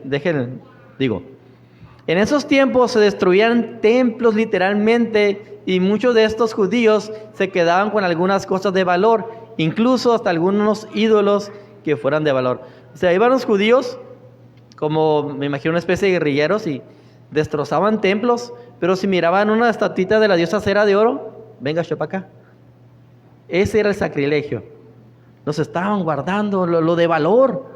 en esos tiempos se destruían templos literalmente, y muchos de estos judíos se quedaban con algunas cosas de valor, incluso hasta algunos ídolos que fueran de valor. O sea, iban los judíos, como me imagino una especie de guerrilleros, y destrozaban templos, pero si miraban una estatuita de la diosa Cera de oro, venga, para acá. Ese era el sacrilegio. Nos estaban guardando lo de valor,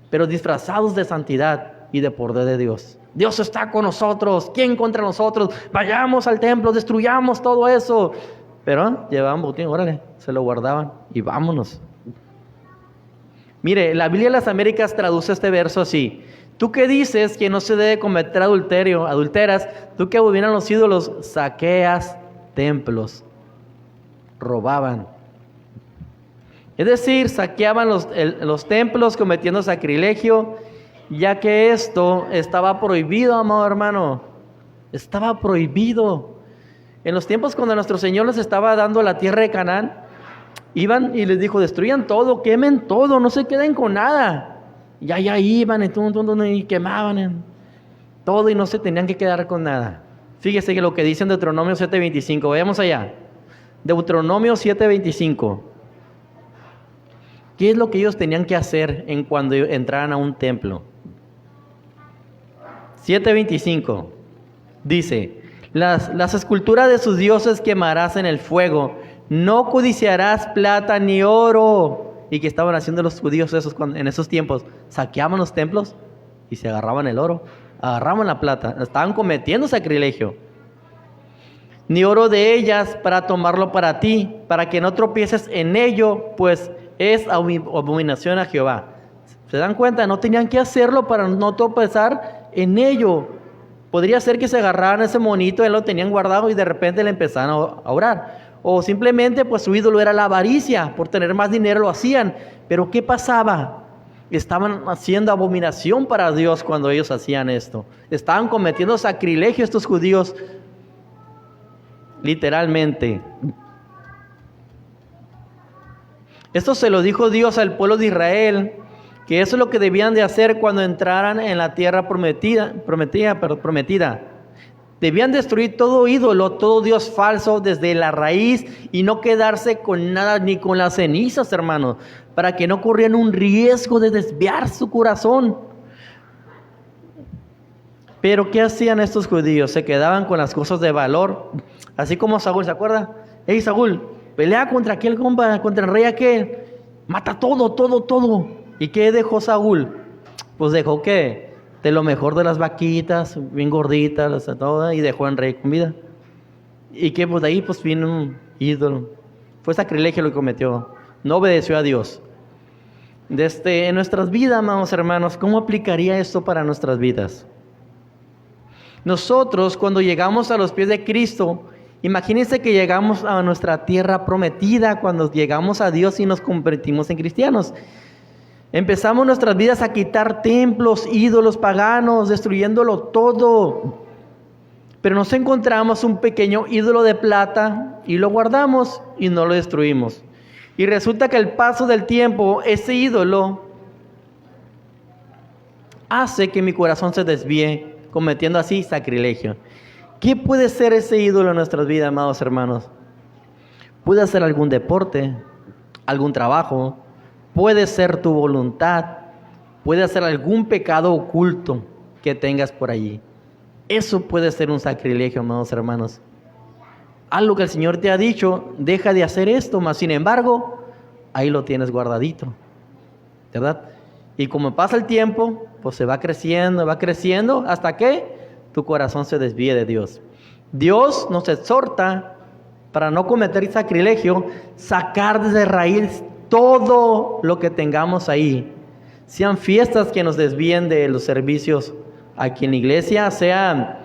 pero disfrazados de santidad y de poder de Dios. Dios está con nosotros. ¿Quién contra nosotros? Vayamos al templo, destruyamos todo eso. Pero llevaban botín, órale, se lo guardaban y vámonos. Mire, la Biblia de las Américas traduce este verso así: tú que dices que no se debe cometer adulteras, tú que abominas los ídolos, saqueas templos. Robaban. Es decir, saqueaban los templos cometiendo sacrilegio, ya que esto estaba prohibido, amado hermano. Estaba prohibido. En los tiempos cuando nuestro Señor les estaba dando la tierra de Canaán, iban y les dijo: destruyan todo, quemen todo, no se queden con nada. Y allá iban y quemaban todo y no se tenían que quedar con nada. Fíjese que lo que dice en Deuteronomio 7:25, veamos allá. Deuteronomio 7:25. ¿Qué es lo que ellos tenían que hacer en cuando entraran a un templo? 7:25 dice: las esculturas de sus dioses quemarás en el fuego, no codiciarás plata ni oro. ¿Y qué estaban haciendo los judíos en esos tiempos? Saqueaban los templos y se agarraban el oro, agarraban la plata, estaban cometiendo sacrilegio. Ni oro de ellas para tomarlo para ti, para que no tropieces en ello, pues es abominación a Jehová. ¿Se dan cuenta? No tenían que hacerlo para no tropezar en ello. Podría ser que se agarraran ese monito, él lo tenían guardado y de repente le empezaron a orar. O simplemente pues su ídolo era la avaricia, por tener más dinero lo hacían. Pero ¿qué pasaba? Estaban haciendo abominación para Dios cuando ellos hacían esto. Estaban cometiendo sacrilegio estos judíos, literalmente. Esto se lo dijo Dios al pueblo de Israel, que eso es lo que debían de hacer cuando entraran en la tierra prometida. Debían destruir todo ídolo, todo dios falso desde la raíz y no quedarse con nada ni con las cenizas, hermanos, para que no corrieran un riesgo de desviar su corazón. Pero ¿qué hacían estos judíos? Se quedaban con las cosas de valor, así como Saúl, ¿se acuerda? Hey, Saúl, pelea contra aquel compa, contra el rey aquel, mata todo. ¿Y qué dejó Saúl? Pues dejó que de lo mejor de las vaquitas, bien gorditas, todo, y dejó al rey con vida. Y que pues de ahí pues vino un ídolo. Fue sacrilegio lo que cometió. No obedeció a Dios. En nuestras vidas, amados hermanos, ¿cómo aplicaría esto para nuestras vidas? Nosotros, cuando llegamos a los pies de Cristo, imagínense que llegamos a nuestra tierra prometida, cuando llegamos a Dios y nos convertimos en cristianos. Empezamos nuestras vidas a quitar templos, ídolos paganos, destruyéndolo todo. Pero nos encontramos un pequeño ídolo de plata y lo guardamos y no lo destruimos. Y resulta que al paso del tiempo, ese ídolo hace que mi corazón se desvíe, cometiendo así sacrilegio. ¿Qué puede ser ese ídolo en nuestras vidas, amados hermanos? Puede ser algún deporte, algún trabajo, puede ser tu voluntad, puede ser algún pecado oculto que tengas por allí. Eso puede ser un sacrilegio, amados hermanos. Algo que el Señor te ha dicho, deja de hacer esto, mas sin embargo, ahí lo tienes guardadito, ¿verdad? Y como pasa el tiempo, pues se va creciendo, hasta que tu corazón se desvíe de Dios. Dios nos exhorta, para no cometer sacrilegio, sacar desde raíz todo lo que tengamos ahí. Sean fiestas que nos desvíen de los servicios aquí en la iglesia, sea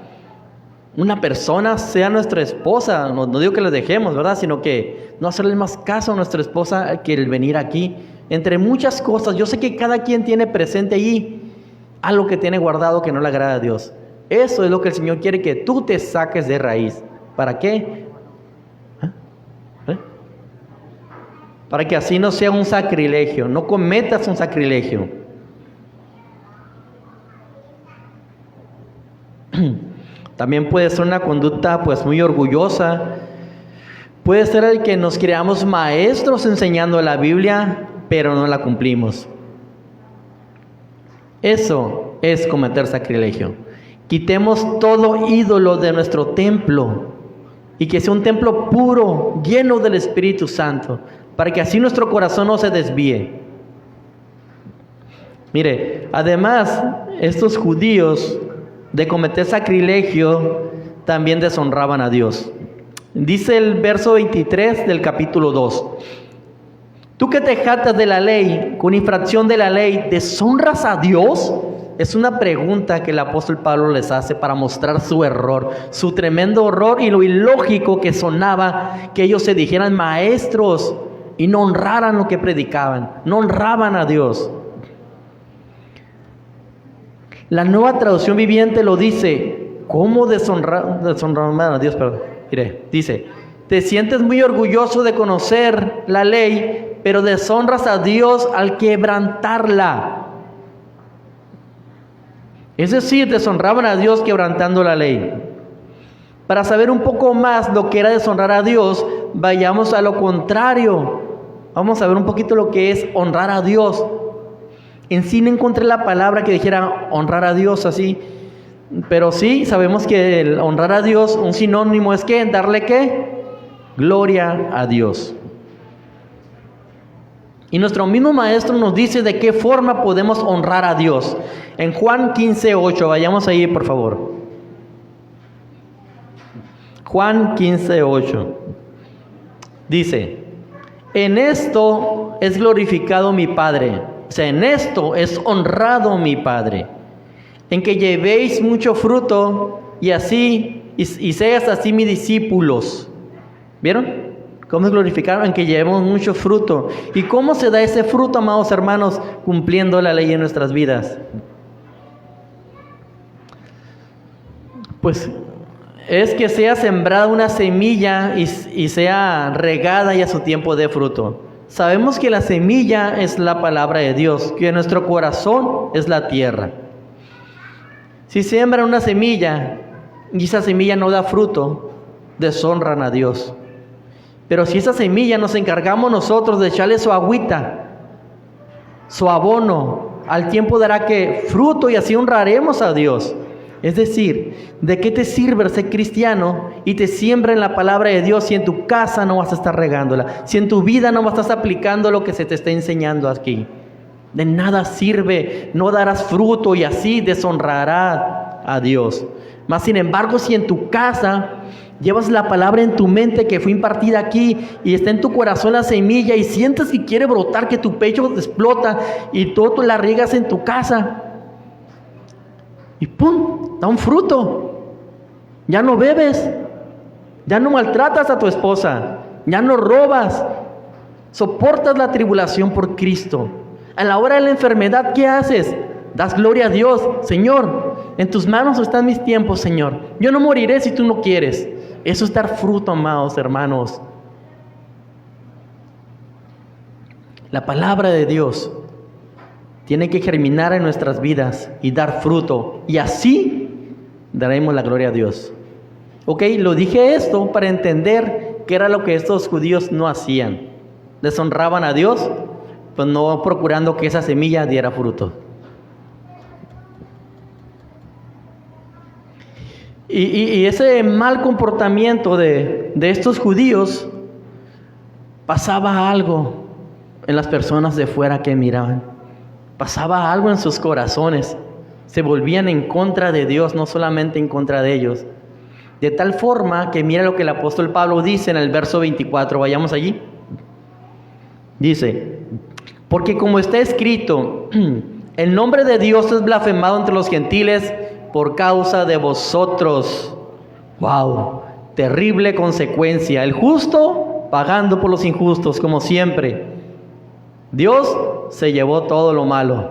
una persona, sea nuestra esposa. No digo que la dejemos, ¿verdad? Sino que no hacerle más caso a nuestra esposa que el venir aquí. Entre muchas cosas, yo sé que cada quien tiene presente allí algo que tiene guardado que no le agrada a Dios. Eso es lo que el Señor quiere que tú te saques de raíz. ¿Para qué? Para que así no sea un sacrilegio, no cometas un sacrilegio. También puede ser una conducta pues muy orgullosa. Puede ser el que nos creamos maestros enseñando la Biblia, pero no la cumplimos. Eso es cometer sacrilegio. Quitemos todo ídolo de nuestro templo y que sea un templo puro, lleno del Espíritu Santo, para que así nuestro corazón no se desvíe. Mire, además, estos judíos de cometer sacrilegio también deshonraban a Dios. Dice el verso 23 del capítulo 2. Tú que te jactas de la ley, con infracción de la ley, ¿deshonras a Dios? Es una pregunta que el apóstol Pablo les hace para mostrar su error, su tremendo error y lo ilógico que sonaba que ellos se dijeran maestros y no honraran lo que predicaban, no honraban a Dios. La Nueva Traducción Viviente lo dice, ¿cómo deshonrar a Dios? Mire, dice, te sientes muy orgulloso de conocer la ley, pero deshonras a Dios al quebrantarla. Es decir, deshonraban a Dios quebrantando la ley. Para saber un poco más lo que era deshonrar a Dios, vayamos a lo contrario. Vamos a ver un poquito lo que es honrar a Dios. En sí no encontré la palabra que dijera honrar a Dios así, pero sí sabemos que el honrar a Dios, un sinónimo es ¿qué? Darle ¿qué? Gloria a Dios. Y nuestro mismo maestro nos dice de qué forma podemos honrar a Dios. En Juan 15:8, vayamos ahí por favor. Juan 15:8 dice, en esto es glorificado mi Padre. O sea, en esto es honrado mi Padre, en que llevéis mucho fruto y seas así mis discípulos. ¿Vieron? ¿Cómo es glorificado? En que llevemos mucho fruto. ¿Y cómo se da ese fruto, amados hermanos? Cumpliendo la ley en nuestras vidas. Pues es que sea sembrada una semilla y sea regada y a su tiempo dé fruto. Sabemos que la semilla es la palabra de Dios, que nuestro corazón es la tierra. Si siembra una semilla y esa semilla no da fruto, deshonran a Dios. Pero si esa semilla nos encargamos nosotros de echarle su agüita, su abono, al tiempo dará que fruto y así honraremos a Dios. Es decir, ¿de qué te sirve ser cristiano y te siembra en la palabra de Dios si en tu casa no vas a estar regándola? Si en tu vida no vas a estar aplicando lo que se te está enseñando aquí. De nada sirve, no darás fruto y así deshonrarás a Dios. Mas sin embargo, si en tu casa llevas la palabra en tu mente que fue impartida aquí y está en tu corazón la semilla y sientes que quiere brotar, que tu pecho explota y tú la riegas en tu casa y ¡pum! Da un fruto. Ya no bebes, ya no maltratas a tu esposa, ya no robas, soportas la tribulación por Cristo. A la hora de la enfermedad, ¿qué haces? Das gloria a Dios. Señor, en tus manos están mis tiempos, Señor. Yo no moriré si tú no quieres. Eso es dar fruto, amados hermanos. La palabra de Dios tiene que germinar en nuestras vidas y dar fruto. Y así daremos la gloria a Dios. Ok, lo dije esto para entender qué era lo que estos judíos no hacían. Deshonraban a Dios, pues no procurando que esa semilla diera fruto. Y ese mal comportamiento de estos judíos, pasaba algo en las personas de fuera que miraban. Pasaba algo en sus corazones. Se volvían en contra de Dios, no solamente en contra de ellos. De tal forma que mira lo que el apóstol Pablo dice en el verso 24. Vayamos allí. Dice: porque como está escrito, el nombre de Dios es blasfemado entre los gentiles por causa de vosotros. ¡Wow! Terrible consecuencia. El justo pagando por los injustos, como siempre. Dios se llevó todo lo malo.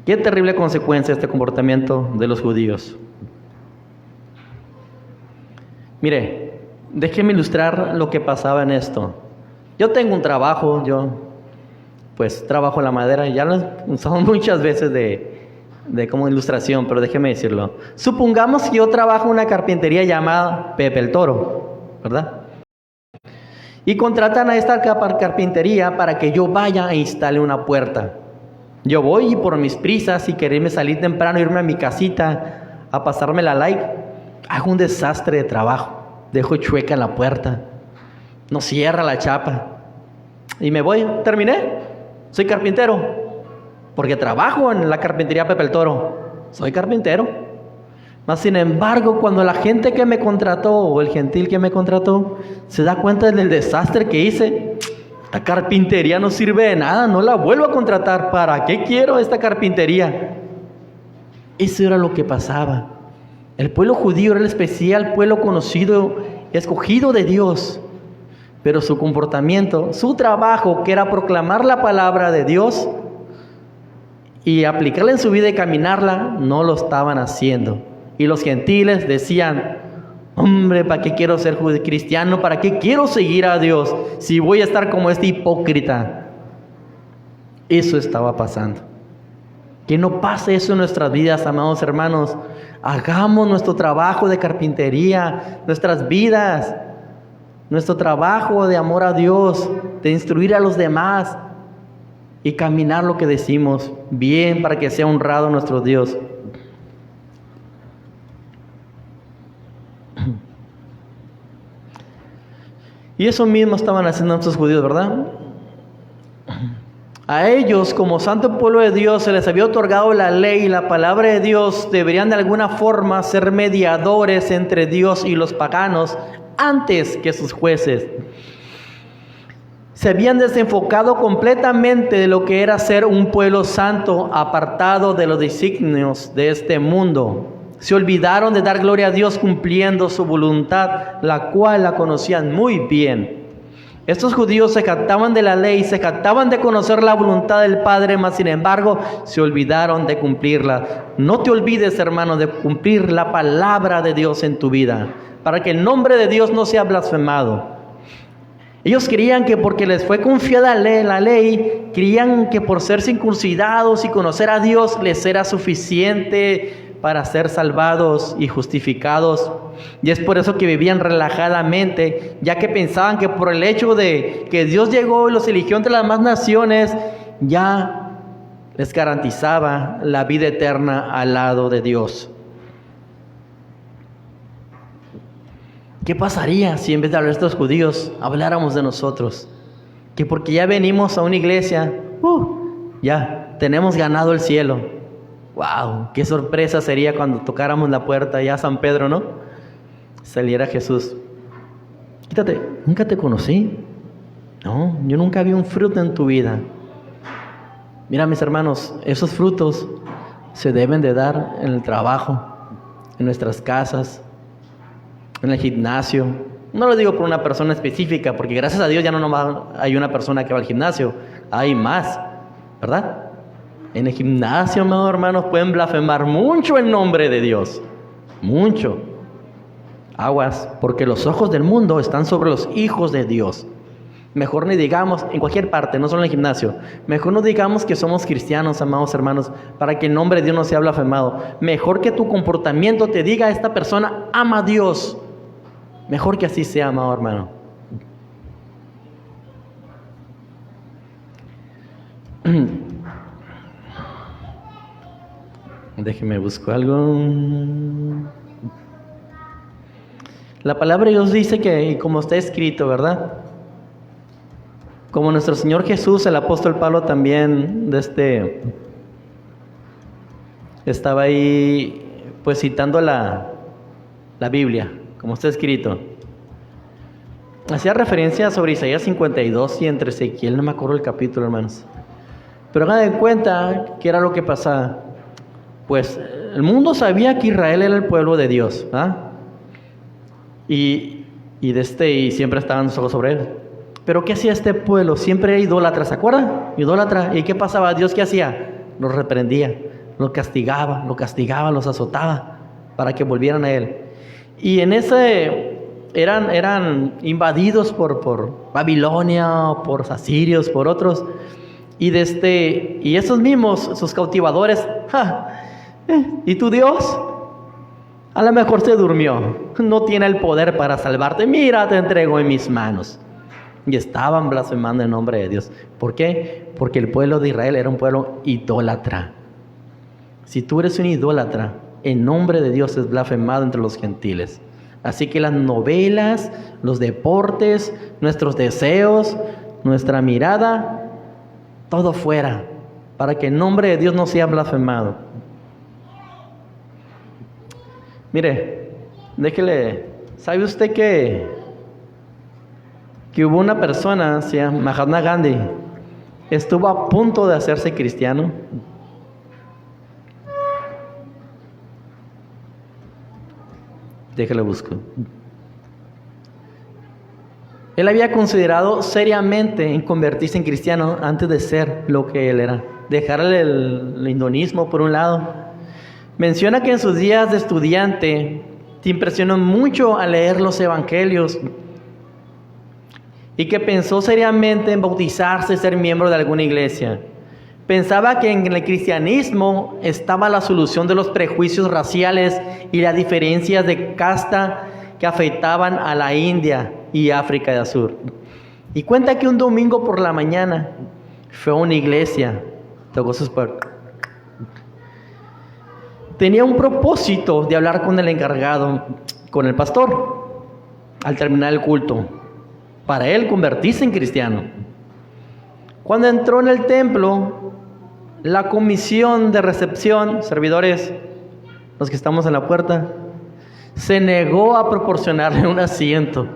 Qué terrible consecuencia este comportamiento de los judíos. Mire, déjeme ilustrar lo que pasaba en esto. Yo tengo un trabajo, yo pues trabajo en la madera, ya lo usamos muchas veces de como ilustración, pero déjeme decirlo. Supongamos que yo trabajo en una carpintería llamada Pepe el Toro, ¿verdad? Y contratan a esta carpintería para que yo vaya e instale una puerta. Yo voy y por mis prisas y quererme salir temprano, irme a mi casita a pasarme la like, hago un desastre de trabajo. Dejo chueca la puerta, no cierra la chapa y me voy. Terminé. Soy carpintero, porque trabajo en la carpintería Pepe el Toro. Soy carpintero. Mas sin embargo, cuando la gente que me contrató, o el gentil que me contrató, se da cuenta del desastre que hice, esta carpintería no sirve de nada, no la vuelvo a contratar. ¿Para qué quiero esta carpintería? Eso era lo que pasaba. El pueblo judío era el especial pueblo conocido, escogido de Dios. Pero su comportamiento, su trabajo, que era proclamar la palabra de Dios y aplicarla en su vida y caminarla, no lo estaban haciendo. Y los gentiles decían: hombre, ¿para qué quiero ser cristiano? ¿Para qué quiero seguir a Dios si voy a estar como este hipócrita? Eso estaba pasando. Que no pase eso en nuestras vidas, amados hermanos. Hagamos nuestro trabajo de carpintería, nuestras vidas, nuestro trabajo de amor a Dios, de instruir a los demás y caminar lo que decimos bien para que sea honrado nuestro Dios. Y eso mismo estaban haciendo estos judíos, ¿verdad? A ellos, como santo pueblo de Dios, se les había otorgado la ley y la palabra de Dios. Deberían de alguna forma ser mediadores entre Dios y los paganos antes que sus jueces. Se habían desenfocado completamente de lo que era ser un pueblo santo, apartado de los designios de este mundo. Se olvidaron de dar gloria a Dios cumpliendo su voluntad, la cual la conocían muy bien. Estos judíos se jactaban de la ley, se jactaban de conocer la voluntad del Padre, mas sin embargo se olvidaron de cumplirla. No te olvides, hermano, de cumplir la palabra de Dios en tu vida, para que el nombre de Dios no sea blasfemado. Ellos creían que porque les fue confiada la ley, creían que por ser circuncidados y conocer a Dios les era suficiente para ser salvados y justificados. Y es por eso que vivían relajadamente, ya que pensaban que por el hecho de que Dios llegó y los eligió entre las demás naciones, ya les garantizaba la vida eterna al lado de Dios. ¿Qué pasaría si en vez de hablar de estos judíos, habláramos de nosotros? Que porque ya venimos a una iglesia, ya tenemos ganado el cielo. ¡Wow! ¡Qué sorpresa sería cuando tocáramos la puerta ya a San Pedro, ¿no? Saliera Jesús. Quítate, ¿nunca te conocí? No, yo nunca vi un fruto en tu vida. Mira, mis hermanos, esos frutos se deben de dar en el trabajo, en nuestras casas, en el gimnasio. No lo digo por una persona específica, porque gracias a Dios ya no nomás hay una persona que va al gimnasio, hay más, ¿verdad? En el gimnasio, amados hermanos, pueden blasfemar mucho en nombre de Dios, mucho. Aguas, porque los ojos del mundo están sobre los hijos de Dios. Mejor ni digamos, en cualquier parte, no solo en el gimnasio, mejor no digamos que somos cristianos, amados hermanos, para que el nombre de Dios no sea blasfemado. Mejor que tu comportamiento te diga, esta persona ama a Dios. Mejor que así sea, amado hermano. Déjeme buscar algo. La palabra de Dios dice que, como está escrito, ¿verdad? Como nuestro Señor Jesús, el apóstol Pablo también estaba ahí pues citando la Biblia, como está escrito. Hacía referencia sobre Isaías 52 y entre Ezequiel, no me acuerdo el capítulo, hermanos. Pero hagan de cuenta que era lo que pasaba. Pues el mundo sabía que Israel era el pueblo de Dios, ¿verdad? Y siempre estaban sus ojos sobre él. Pero ¿qué hacía este pueblo? Siempre era idólatra, ¿se acuerdan? Idólatra. ¿Y qué pasaba? ¿Dios qué hacía? Los reprendía, los castigaba, los azotaba para que volvieran a él. Y en ese eran invadidos por Babilonia, por asirios, por otros. Y esos mismos, sus cautivadores, ¿y tu Dios? A lo mejor se durmió, no tiene el poder para salvarte. Mira, te entrego en mis manos. Y estaban blasfemando en nombre de Dios. ¿Por qué? Porque el pueblo de Israel era un pueblo idólatra. Si tú eres un idólatra, en nombre de Dios es blasfemado entre los gentiles. Así que las novelas, los deportes, nuestros deseos, nuestra mirada, todo fuera, para que el nombre de Dios no sea blasfemado. Mire, ¿sabe usted que hubo una persona, se llama Mahatma Gandhi, estuvo a punto de hacerse cristiano? Déjale busco. Él había considerado seriamente en convertirse en cristiano antes de ser lo que él era. Dejarle el hinduismo por un lado. Menciona que en sus días de estudiante te impresionó mucho al leer los evangelios y que pensó seriamente en bautizarse y ser miembro de alguna iglesia. Pensaba que en el cristianismo estaba la solución de los prejuicios raciales y las diferencias de casta que afectaban a la India y África del Sur. Y cuenta que un domingo por la mañana fue a una iglesia, tocó sus puertas. Tenía un propósito de hablar con el encargado, con el pastor, al terminar el culto, para él convertirse en cristiano. Cuando entró en el templo, la comisión de recepción, servidores, los que estamos en la puerta, se negó a proporcionarle un asiento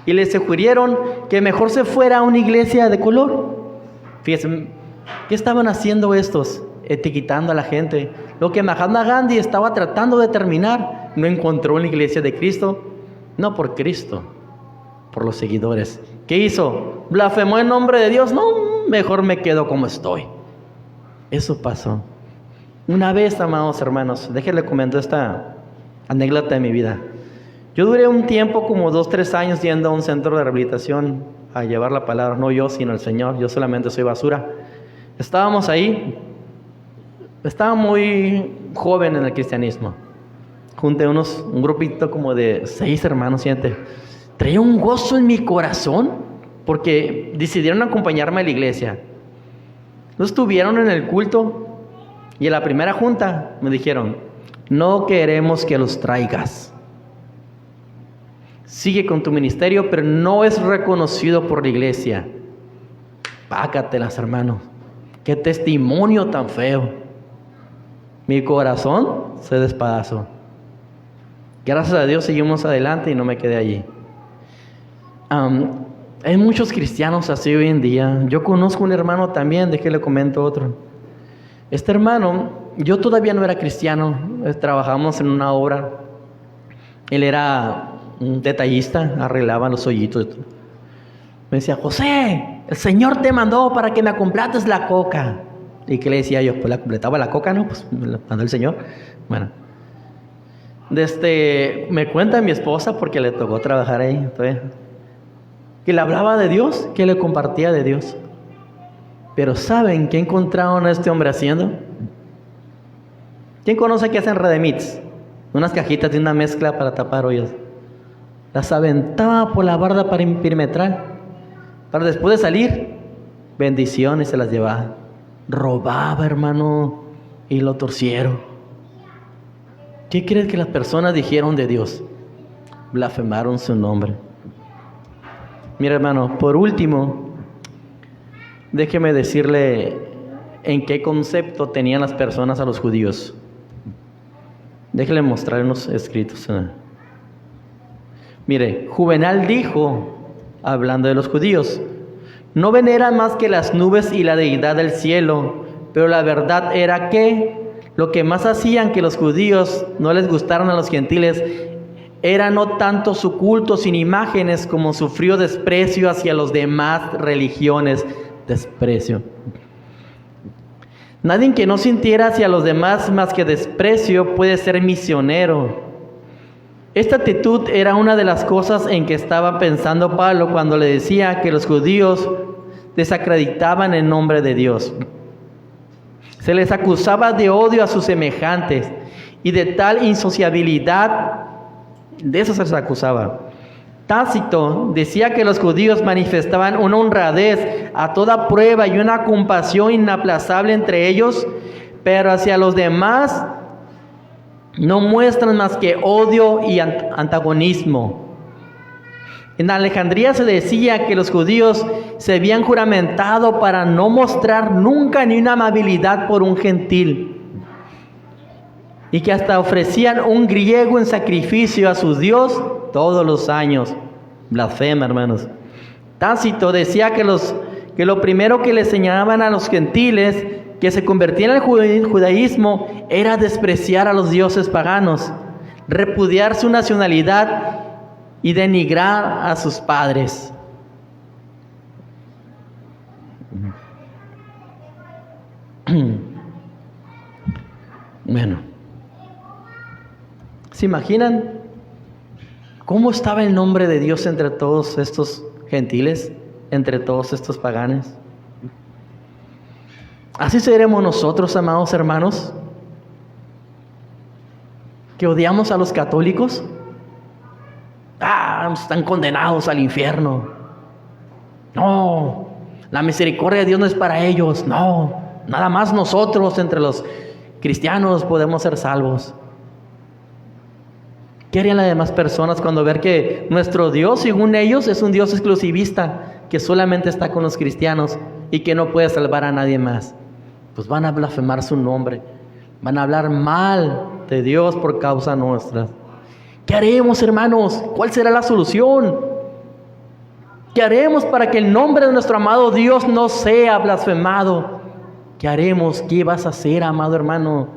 y le sugirieron que mejor se fuera a una iglesia de color. Fíjense, ¿qué estaban haciendo estos? Etiquetando a la gente. Lo que Mahatma Gandhi estaba tratando de terminar, no encontró una iglesia de Cristo, no por Cristo, por los seguidores. ¿Qué hizo? ¿Blasfemó en nombre de Dios? No, mejor me quedo como estoy. Eso pasó. Una vez, amados hermanos, déjenle comentar esta anécdota de mi vida. Yo duré un tiempo, como 2-3 años, yendo a un centro de rehabilitación a llevar la palabra. No yo, sino el Señor. Yo solamente soy basura. Estábamos ahí estaba muy joven en el cristianismo. Junté un grupito como de 6 hermanos, siete. Traía un gozo en mi corazón porque decidieron acompañarme a la iglesia. No estuvieron en el culto y en la primera junta me dijeron: no queremos que los traigas. Sigue con tu ministerio, pero no es reconocido por la iglesia. Pácatelas, hermanos. Qué testimonio tan feo. Mi corazón se despedazó. Gracias a Dios seguimos adelante y no me quedé allí. Hay muchos cristianos así hoy en día. Yo conozco un hermano también, de que le comento otro. Este hermano, yo todavía no era cristiano, trabajamos en una obra. Él era un detallista, arreglaba los hoyitos. Me decía: José, el Señor te mandó para que me comprates la coca. ¿Y qué le decía yo? Pues la completaba la coca, ¿no? Pues me la mandó el Señor. Bueno, me cuenta mi esposa, porque le tocó trabajar ahí, entonces, que le hablaba de Dios, que le compartía de Dios. Pero ¿saben qué encontraron a este hombre haciendo? ¿Quién conoce que hacen redemits? Unas cajitas de una mezcla para tapar hoyos. Las aventaba por la barda perimetral, para después de salir, bendiciones se las llevaba. Robaba, hermano, y lo torcieron. ¿Qué crees que las personas dijeron de Dios? Blasfemaron su nombre. Mira, hermano, por último, déjeme decirle en qué concepto tenían las personas a los judíos. Déjele mostrar unos escritos. Mire, Juvenal dijo, hablando de los judíos: no veneran más que las nubes y la deidad del cielo, pero la verdad era que lo que más hacían que los judíos no les gustaran a los gentiles era no tanto su culto sin imágenes como su frío desprecio hacia los demás religiones. Desprecio. Nadie que no sintiera hacia los demás más que desprecio puede ser misionero. Esta actitud era una de las cosas en que estaba pensando Pablo cuando le decía que los judíos desacreditaban el nombre de Dios. Se les acusaba de odio a sus semejantes y de tal insociabilidad, de eso se les acusaba. Tácito decía que los judíos manifestaban una honradez a toda prueba y una compasión inaplazable entre ellos, pero hacia los demás no muestran más que odio y antagonismo. En Alejandría se decía que los judíos se habían juramentado para no mostrar nunca ni una amabilidad por un gentil, y que hasta ofrecían un griego en sacrificio a su Dios todos los años. Blasfema, hermanos. Tácito decía que lo primero que le señalaban a los gentiles que se convertían al judaísmo era despreciar a los dioses paganos, repudiar su nacionalidad y denigrar a sus padres. Bueno, ¿se imaginan cómo estaba el nombre de Dios entre todos estos gentiles, entre todos estos paganos? Así seremos nosotros, amados hermanos, que odiamos a los católicos. Están condenados al infierno. No, la misericordia de Dios no es para ellos. No, nada más nosotros entre los cristianos podemos ser salvos. ¿Qué harían las demás personas cuando ver que nuestro Dios, según ellos, es un Dios exclusivista, que solamente está con los cristianos y que no puede salvar a nadie más? Pues van a blasfemar su nombre, van a hablar mal de Dios por causa nuestra. ¿Qué haremos, hermanos? ¿Cuál será la solución? ¿Qué haremos para que el nombre de nuestro amado Dios no sea blasfemado? ¿Qué haremos? ¿Qué vas a hacer, amado hermano?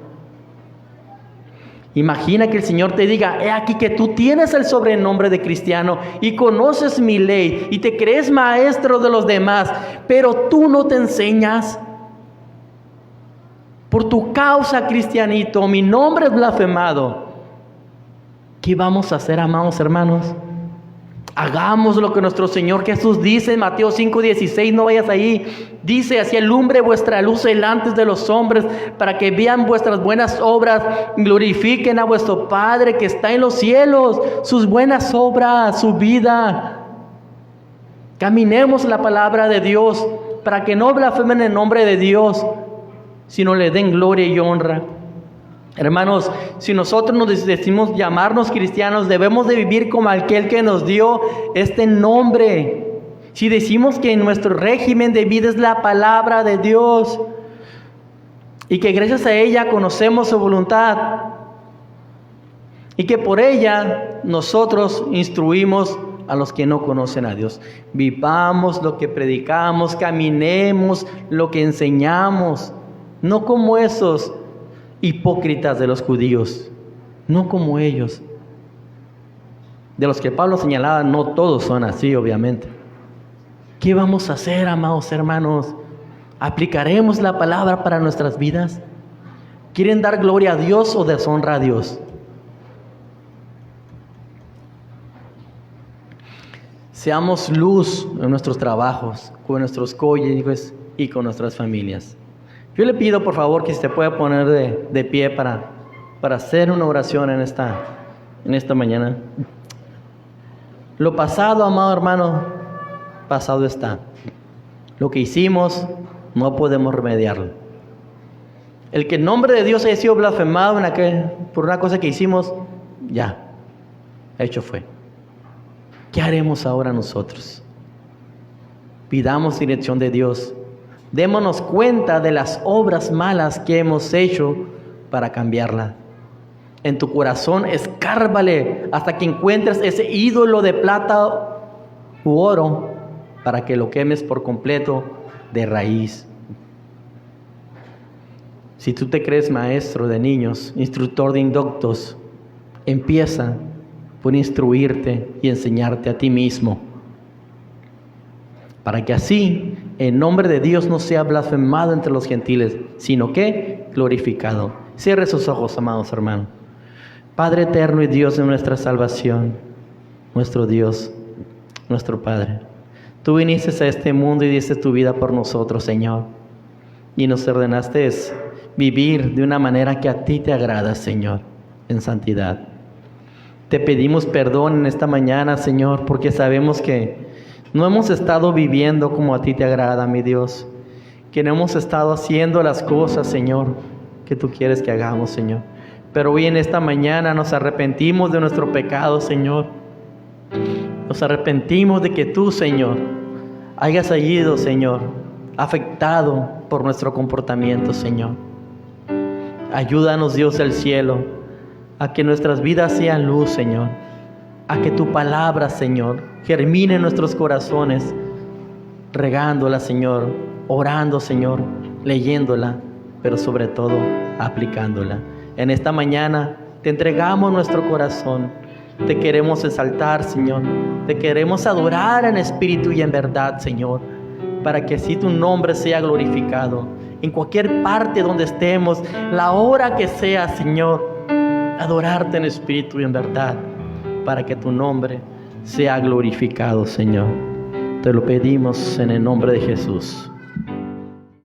Imagina que el Señor te diga: he aquí que tú tienes el sobrenombre de cristiano y conoces mi ley y te crees maestro de los demás, pero tú no te enseñas. Por tu causa, cristianito, mi nombre es blasfemado. ¿Qué vamos a hacer, amados hermanos? Hagamos lo que nuestro Señor Jesús dice en Mateo 5:16, no vayas ahí. Dice, así alumbre vuestra luz delante de los hombres, para que vean vuestras buenas obras, glorifiquen a vuestro Padre que está en los cielos, sus buenas obras, su vida. Caminemos la palabra de Dios, para que no blasfemen el nombre de Dios, sino le den gloria y honra. Hermanos, si nosotros nos decimos llamarnos cristianos, debemos de vivir como aquel que nos dio este nombre. Si decimos que nuestro régimen de vida es la palabra de Dios y que gracias a ella conocemos su voluntad y que por ella nosotros instruimos a los que no conocen a Dios. Vivamos lo que predicamos, caminemos lo que enseñamos, no como esos hipócritas de los judíos, no como ellos, de los que Pablo señalaba. No todos son así, obviamente. ¿Qué vamos a hacer, amados hermanos? ¿Aplicaremos la palabra para nuestras vidas? ¿Quieren dar gloria a Dios o deshonra a Dios? Seamos luz en nuestros trabajos, con nuestros cónyuges y con nuestras familias. Yo le pido, por favor, que se pueda poner de pie para hacer una oración en esta mañana. Lo pasado, amado hermano, pasado está. Lo que hicimos, no podemos remediarlo. El que el nombre de Dios haya sido blasfemado por una cosa que hicimos, ya, hecho fue. ¿Qué haremos ahora nosotros? Pidamos dirección de Dios. Démonos cuenta de las obras malas que hemos hecho para cambiarla. En tu corazón escárbale hasta que encuentres ese ídolo de plata u oro para que lo quemes por completo de raíz. Si tú te crees maestro de niños, instructor de indoctos, empieza por instruirte y enseñarte a ti mismo, para que así el nombre de Dios no sea blasfemado entre los gentiles, sino que glorificado. Cierre sus ojos, amados hermanos. Padre eterno y Dios de nuestra salvación, nuestro Dios, nuestro Padre, tú viniste a este mundo y diste tu vida por nosotros, Señor, y nos ordenaste vivir de una manera que a ti te agrada, Señor, en santidad. Te pedimos perdón en esta mañana, Señor, porque sabemos que no hemos estado viviendo como a ti te agrada, mi Dios. Que no hemos estado haciendo las cosas, Señor, que tú quieres que hagamos, Señor. Pero hoy en esta mañana nos arrepentimos de nuestro pecado, Señor. Nos arrepentimos de que tú, Señor, hayas sido, Señor, afectado por nuestro comportamiento, Señor. Ayúdanos, Dios del cielo, a que nuestras vidas sean luz, Señor. A que tu palabra, Señor, germine en nuestros corazones, regándola, Señor, orando, Señor, leyéndola, pero sobre todo aplicándola. En esta mañana te entregamos nuestro corazón. Te queremos exaltar, Señor. Te queremos adorar en espíritu y en verdad, Señor, para que así tu nombre sea glorificado. En cualquier parte donde estemos, la hora que sea, Señor, adorarte en espíritu y en verdad, para que tu nombre sea glorificado, Señor. Te lo pedimos en el nombre de Jesús.